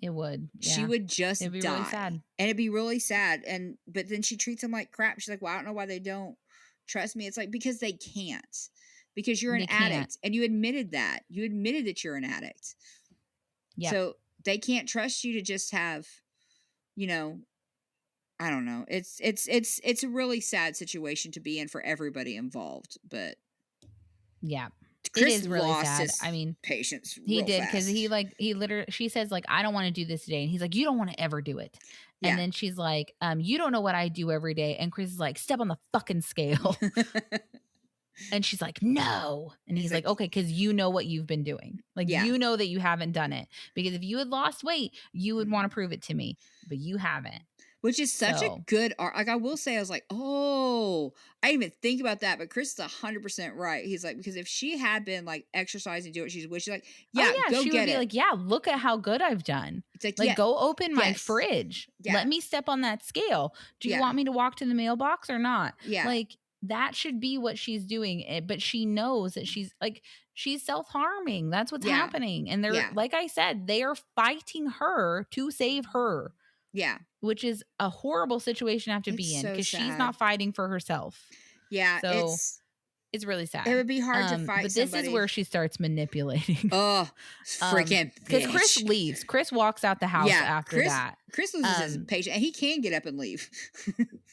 It would. Yeah. She would just it'd be die. Really sad. And it'd be really sad. But then she treats them like crap. She's like, well, I don't know why they don't trust me. It's like, because they can't, because you're an They can't. addict and you admitted that. You admitted that you're an addict. Yep. So they can't trust you to just have, you know, I don't know. It's a really sad situation to be in for everybody involved, but Yeah. It Chris is really lost sad. I his mean, patience he real did because fast. he literally she says like, I don't want to do this today. And he's like, you don't want to ever do it. And Yeah. then she's like, you don't know what I do every day. And Chris is like, step on the fucking scale. And she's like, no. And He's he's like, like, okay, because you know what you've been doing. Like, yeah. you know that you haven't done it. Because if you had lost weight, you would want to prove it to me, but you haven't. Which is such a So, good art. Like, I will say, I was like, oh, I didn't even think about that. But Chris is 100% right. He's like, because if she had been like exercising, do what she's wished, she's like, yeah, oh yeah, go she would get be it. like, yeah, look at how good I've done. It's like, Like, yeah, go open my yes, fridge. yeah, Let me step on that scale. Do you yeah, want me to walk to the mailbox or not? yeah, Like, that should be what she's doing. But she knows that she's self-harming. That's what's yeah, happening. And they're, yeah, like I said, they are fighting her to save her, yeah. which is a horrible situation to have to It's be in so because she's sad. not fighting for herself. Yeah, So it's really it sad. would be hard to fight But this is where somebody. she starts manipulating. Oh, freaking Because Chris bitch. leaves. Chris walks out the house Yeah, after that. Chris loses his patience, and he can get up and leave.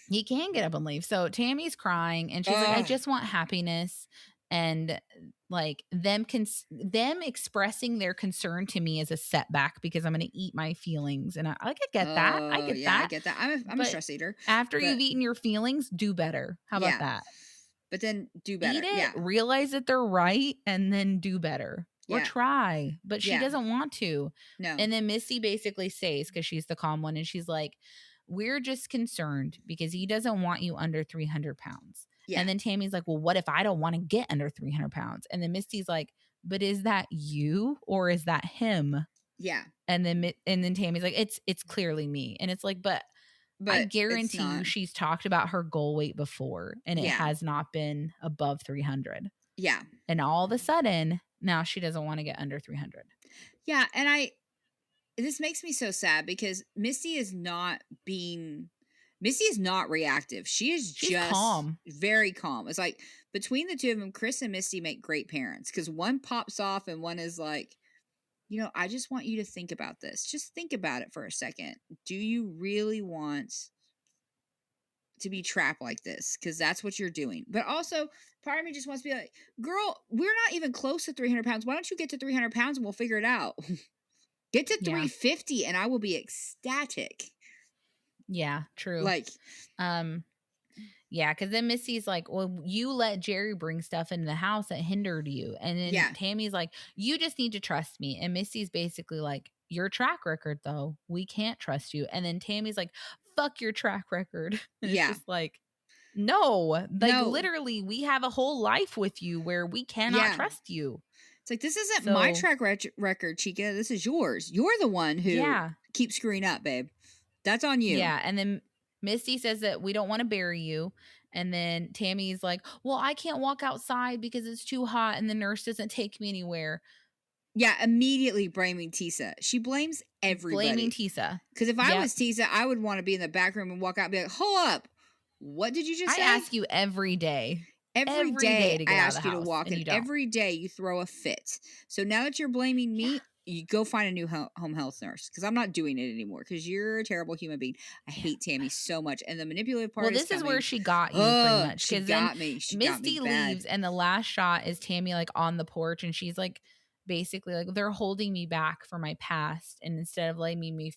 He can get up and leave. So Tammy's crying and she's like, I Oh, just want happiness. And like them expressing their concern to me as a setback because I'm going to eat my feelings. And I get that. I oh, get yeah, I that. get that. I'm a But stress eater, after but you've eaten your feelings, do better. How about yeah, that? but then do Eat better. it, Yeah, realize that they're right, and then do better or yeah, try. But she yeah. doesn't want to. No, And then Missy basically says, because she's the calm one, and she's like, we're just concerned because he doesn't want you under 300 pounds. yeah, And then Tammy's like, well, what if I don't want to get under 300 pounds? And then Misty's like, but is that you or is that him? yeah. And then Tammy's like, it's clearly me. And it's like, but I But it's guarantee you not. she's talked about her goal weight before and it Yeah, has not been above 300. yeah, And all of a sudden, now she doesn't want to get under 300. yeah. And this makes me so sad because Misty is not reactive. She is She's just calm. very calm. It's like between the two of them, Chris and Misty make great parents because one pops off and one is like, I just want you to think about this. Just think about it for a second. Do you really want to be trapped like this? Because that's what you're doing. But also, part of me just wants to be like, girl, we're not even close to 300 pounds. Why don't you get to 300 pounds and we'll figure it out? Get to Yeah. 350 and I will be ecstatic. Yeah, true. Like, yeah, because then Missy's like, well, you let Jerry bring stuff into the house that hindered you. And then yeah, Tammy's like, you just need to trust me. And Missy's basically like, your track record, though, we can't trust you. And then Tammy's like, fuck your track record. And it's yeah. just like, no, like No. literally, we have a whole life with you where we cannot Yeah. trust you. It's like, this isn't my So, track record, Chica. This is yours. You're the one who yeah. keeps screwing up, babe. That's on you. Yeah. And then Misty says that we don't want to bury you. And then Tammy's like, well, I can't walk outside because it's too hot and the nurse doesn't take me anywhere. Yeah, immediately blaming Tisa. She blames Blaming everybody. Tisa. Because if I Yep. was Tisa, I would want to be in the back room and walk out and be like, hold up. What did you just I say? ask you every day. Every Every day day to I get out of ask the you to house, walk, and and you don't. every day you throw a fit. So now that you're blaming Yeah. me, you go find a new home health nurse because I'm not doing it anymore because you're a terrible human being. I hate Tammy so much, and the manipulative part Well, is this is coming. where she got you pretty much. She Because then got me. She got me Misty bad. leaves, and the last shot is Tammy like on the porch, and she's like basically like, they're holding me back for my past, and instead of letting me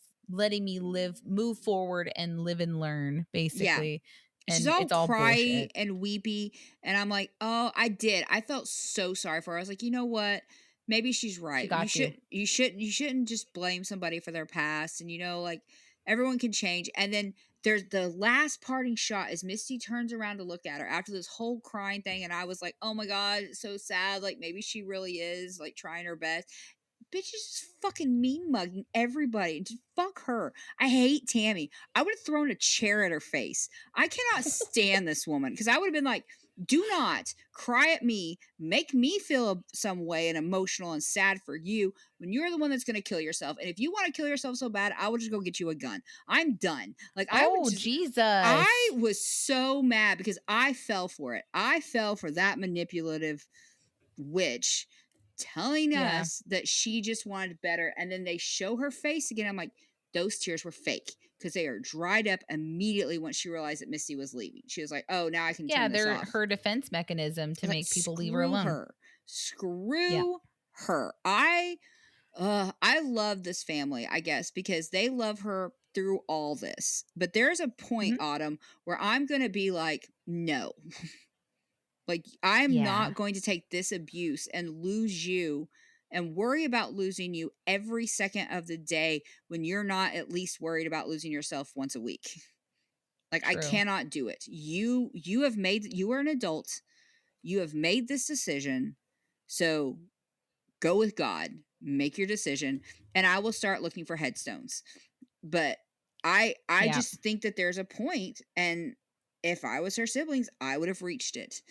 move forward and live and learn, basically. She's And all it's all cry bullshit. and weepy, and I'm like, oh, I did. I felt so sorry for her. I was like, you know what? Maybe she's She right. got you. You shouldn't just blame somebody for their past. And like everyone can change. And then there's the last parting shot is Misty turns around to look at her after this whole crying thing, and I was like, oh my god, it's so sad. Like maybe she really is like trying her best. bitch is just fucking mean mugging everybody. Just fuck her. I hate Tammy. I would have thrown a chair at her face. I cannot stand this woman because I would have been like, do not cry at me, make me feel some way and emotional and sad for you when you're the one that's going to kill yourself. And if you want to kill yourself so bad, I will just go get you a gun. I'm done. Like, Oh, I Jesus. was so mad because I fell for it. I fell for that manipulative witch telling Yeah. us that she just wanted better. And then they show her face again. I'm like, those tears were fake because they are dried up immediately once she realized that Missy was leaving. She was like, oh, now I can Yeah, turn this they're off. her defense mechanism I to was like, make people leave her screw alone. her. Yeah. Screw her. I love this family, I guess, because they love her through all this. But there's a point, Mhm. Autumn, where I'm going to be like, no. Like, I'm Yeah. not going to take this abuse and lose you and worry about losing you every second of the day when you're not at least worried about losing yourself once a week. Like, I True. cannot do it. You are an adult. You have made this decision. So go with God, make your decision, and I will start looking for headstones. But I Yeah. just think that there's a point, and if I was her siblings, I would have reached it.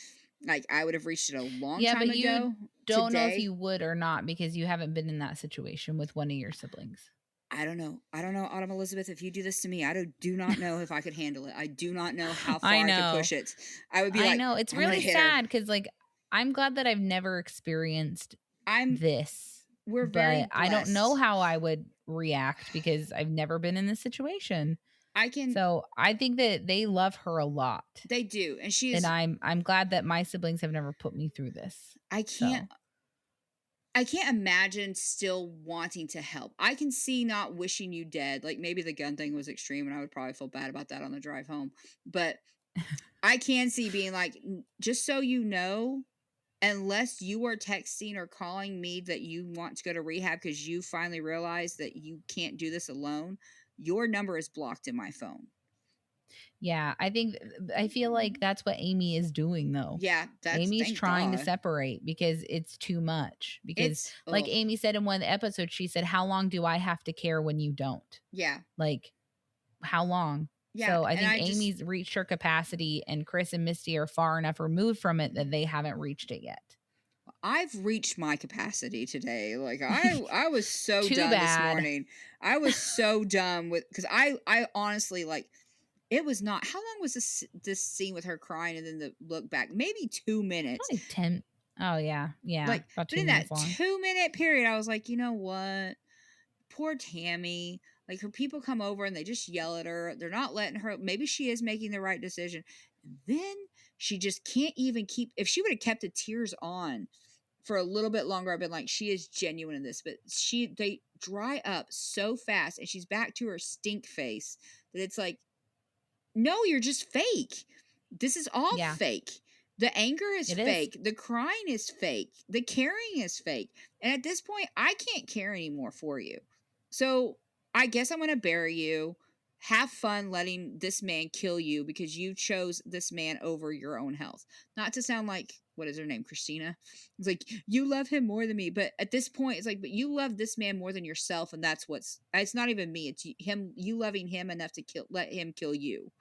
Like, I would have reached it a long Yeah, time but you ago. don't know if Today, you would or not because you haven't been in that situation with one of your siblings. I don't know. I don't know, Autumn Elizabeth. If you do this to me, do not know if I could handle it. I do not know how I far I could know. push it. I would be I like, know. It's I'm gonna really hit her. sad because, like, I'm glad that I've never experienced I'm. this, We're very but I don't know blessed. how I would react because I've never been in this situation. I can. So I think that they love her a lot. They do, and she And is. I'm glad that my siblings have never put me through this. I can't. So I can't imagine still wanting to help. I can see not wishing you dead. Like, maybe the gun thing was extreme and I would probably feel bad about that on the drive home. But I can see being like, just so you know, unless you are texting or calling me that you want to go to rehab because you finally realize that you can't do this alone, your number is blocked in my phone. yeah, I feel like that's what Amy is doing though. Yeah, that's Amy's thank trying to God. separate because it's too much. Because, It's, like oh, Amy said in one of the episodes, she said, "How long do I have to care when you don't? yeah, Like, how long?" yeah. So I And think I just, Amy's reached her capacity, and Chris and Misty are far enough removed from it that they haven't reached it yet. I've reached my capacity today. Like, I was so Too done this bad. morning. I was so done with because I honestly, like, it was not. How long was this scene with her crying and then the look back? Maybe 2 minutes. Probably 10. Oh yeah, yeah, Like, about but 2 in minutes that long. 2 minute period, I was like, you know what? Poor Tammy. Like, her people come over and they just yell at her. They're not letting her. Maybe she is making the right decision. And then she just can't even keep. If she would have kept the tears on for a little bit longer, I've been like, she is genuine in this. But they dry up so fast, and she's back to her stink face that it's like, no, you're just fake. This is all Yeah, fake. The anger is it is. fake. The crying is fake. The caring is fake. And at this point, I can't care anymore for you. So I guess I'm going to bury you. Have fun letting this man kill you because you chose this man over your own health. Not to sound like, what is her name? Christina. It's like, you love him more than me. But at this point, it's like, but you love this man more than yourself. And it's not even me. It's him, you loving him enough to let him kill you.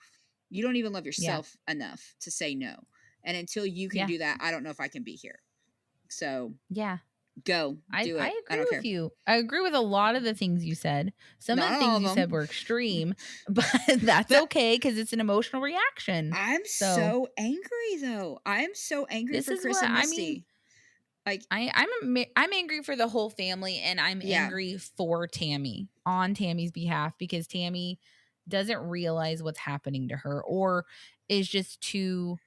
You don't even love Yeah, yourself enough to say no. And until you can yeah, do that, I don't know if I can be here. So yeah. go, do I it. I agree don't with care. you. I agree with a lot of the things you said. Some of Not the all things of you said them. were extreme, but that's But okay because it's an emotional reaction. I'm So so angry though. I'm so angry this for is Chris what and I mean. Misty. Like, I'm angry for the whole family, and I'm yeah, angry for Tammy on Tammy's behalf because Tammy doesn't realize what's happening to her, or is just too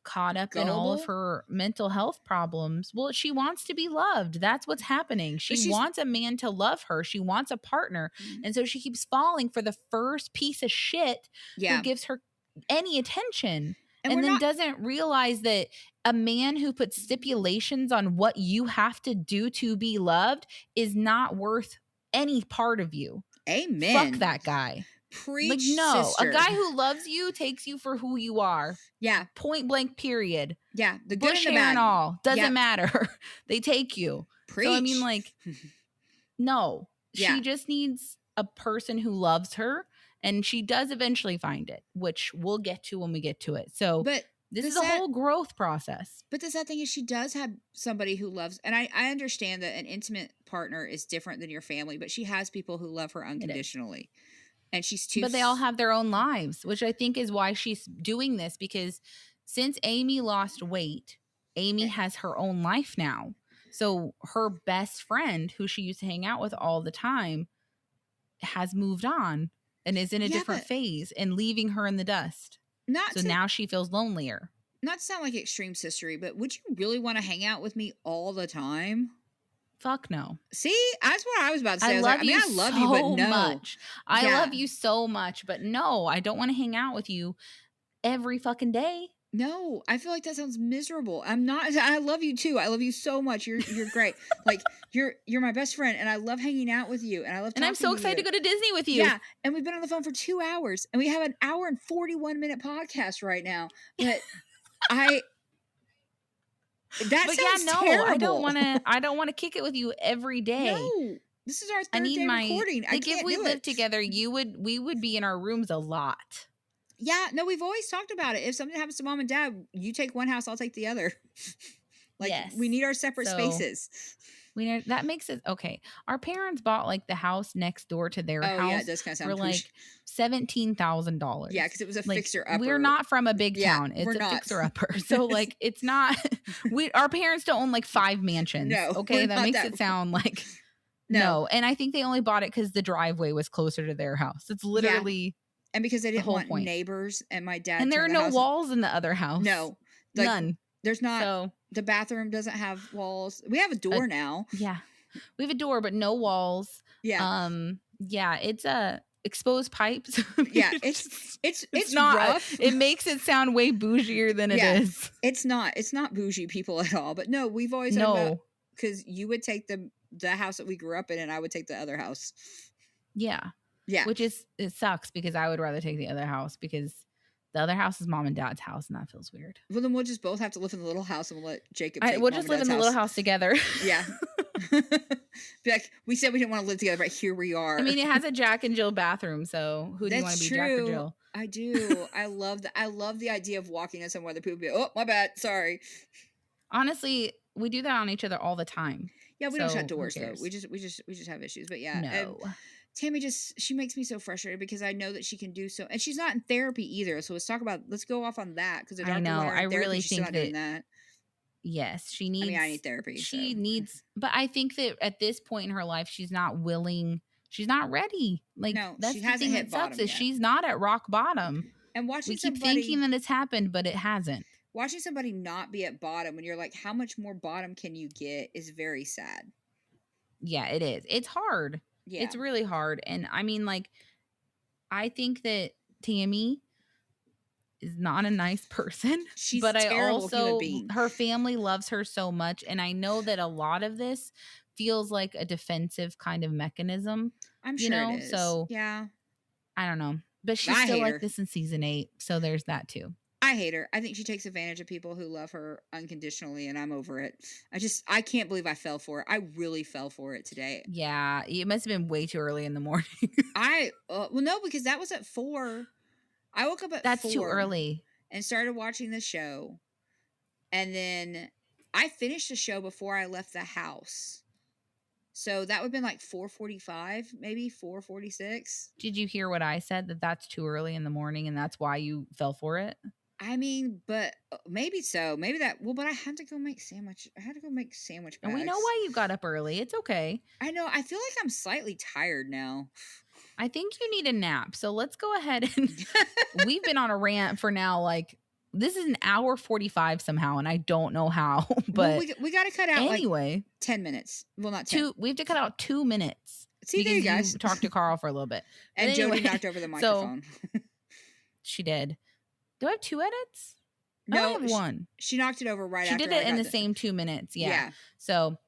caught up in all of gullible. her mental health problems. Well, she wants to be loved. That's what's happening. But She she's, wants a man to love her. She wants a partner. And so she keeps falling for the first piece of shit who yeah. gives her any attention And we're and then not, doesn't realize that a man who puts stipulations on what you have to do to be loved is not worth any part of you. Fuck amen. that guy. Like, Preach, no, a sister. guy who loves you takes you for who you are. Yeah, Point blank, period. yeah. The good Bush and the hair and bad. all, doesn't Yep. matter. They take you. So I mean, Preach. like, No, Yeah. she just needs a person who loves her, and she does eventually find it, which we'll get to when we get to it. So But this the is a sad whole growth process. but the sad thing is she does have somebody who loves, and I understand that an intimate partner is different than your family, but she has people who love her It is. unconditionally. And she's too But they all have their own lives, which I think is why she's doing this, because since Amy lost weight, Amy has her own life now. So her best friend, who she used to hang out with all the time, has moved on and is in a Yeah, different but phase and leaving her in the dust. not So to now she feels lonelier. not to sound like extreme sistery, but would you really want to hang out with me all the time? Fuck no. See, that's what I was about to say. I I was like, love I mean, you I love you, but so no. much. I Yeah. love you so much, but no, I don't want to hang out with you every fucking day. No, I feel like that sounds miserable. I'm not. I love you too. I love you so much. You're great. Like you're my best friend, and I love hanging out with you, and I love And I'm talking so to excited to you. go to Disney with you. Yeah, and we've been on the phone for 2 hours, and we have an hour and 41-minute podcast right now. But I that But yeah, sounds no, terrible. I don't want to kick it with you every day. No, this is our I third need day my recording. I like if can't we do lived it. together, we would be in our rooms a lot. Yeah, no, we've always talked about it. If something happens to mom and dad, you take one house, I'll take the other. Like Yes. we need our separate So spaces. we know that makes it okay. Our parents bought like the house next door to their house. Yeah, it does kind of sound for like $17,000. Yeah, because it was a like, fixer upper. We're not from a big Yeah, town. It's we're a not. fixer upper. So like it's not our parents don't own like 5 mansions. No, Okay. we're That not makes that- it sound like No. no. And I think they only bought it because the driveway was closer to their house. It's literally and because they didn't whole want point. neighbors, and my dad and there are turned the no house- walls in the other house. No, like, none. There's not. So the bathroom doesn't have walls. We have a door now. Yeah, we have a door, but no walls. Yeah. Yeah, it's exposed pipes. Yeah, it's not rough. It makes it sound way bougier than it is. It's not bougie people at all. But no, we've always because you would take the house that we grew up in, and I would take the other house. Yeah. Yeah. Which is, it sucks because I would rather take the other house because the other house is mom and dad's house, and that feels weird. Well, then we'll just both have to live in the little house, and we'll let Jacob. We'll just live in the little house together. Yeah. Be like, we said we didn't want to live together, but here we are. I mean, it has a Jack and Jill bathroom, so who do you want to be, Jack or Jill? I do. I love the idea of walking in somewhere that people be, oh, my bad, sorry. Honestly, we do that on each other all the time. Yeah, we don't shut doors though. We just have issues. But yeah, no. Tammy she makes me so frustrated because I know that she can do so, and she's not in therapy either. So let's go off on that because I know. I really she's think not doing that. Yes, she needs. I mean, I need therapy. She needs, but I think that at this point in her life, she's not willing. She's not ready. Like, no, that's the thing that sucks is she's not at rock bottom. And we keep thinking that it's happened, but it hasn't. Watching somebody not be at bottom when you're like, how much more bottom can you get, is very sad. Yeah, it is. It's hard. Yeah. It's really hard. And I mean, like, I think that Tammy is not a nice person. She's but a terrible also human being. Her family loves her so much. And I know that a lot of this feels like a defensive kind of mechanism. I'm sure it is. So yeah. I don't know. But she's still like this in season 8. So there's that too. I hate her. I think she takes advantage of people who love her unconditionally, and I'm over it. I can't believe I fell for it. I really fell for it today. Yeah, it must have been way too early in the morning. Well, no, because that was at 4. I woke up at 4. That's too early. And started watching the show. And then I finished the show before I left the house. So that would have been like 4:45, maybe 4:46. Did you hear what I said? That's too early in the morning and that's why you fell for it? I mean, but maybe so. Maybe that. Well, but I had to go make sandwich. I had to go make sandwich bags. And we know why you got up early. It's okay. I know. I feel like I'm slightly tired now. I think you need a nap. So let's go ahead and we've been on a rant for now. Like, this is an hour 45 somehow, and I don't know how. But well, we got to cut out anyway 10 minutes. Well, not 10. We have to cut out 2 minutes. See, there you guys. You talked to Carl for a little bit. And Jody knocked over the microphone. So, she did. Do I have 2 edits? No, I have 1. She knocked it over right after. She did it in the same 2 minutes. Yeah. So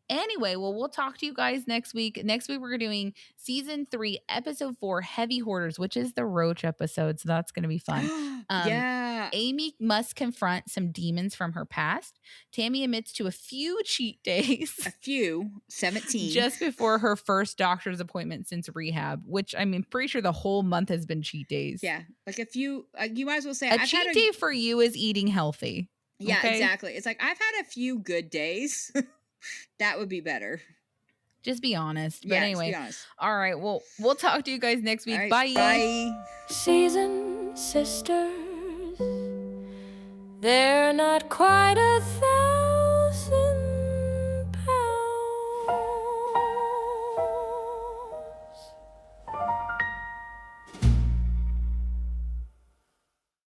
Anyway, well, we'll talk to you guys next week. Next week, we're doing season 3, episode 4, Heavy Hoarders, which is the Roach episode. So that's going to be fun. Yeah. Amy must confront some demons from her past. Tammy admits to a few cheat days. A few, 17. Just before her first doctor's appointment since rehab, which I mean, pretty sure the whole month has been cheat days. Yeah. Like a few, you might as well say a cheat day for you is eating healthy. Yeah, okay? Exactly. It's like, I've had a few good days. That would be better. Just be honest. But Yeah, anyway, be honest. All right. Well, we'll talk to you guys next week. Right, bye. Bye. Seasoned sisters, they're not quite a thing.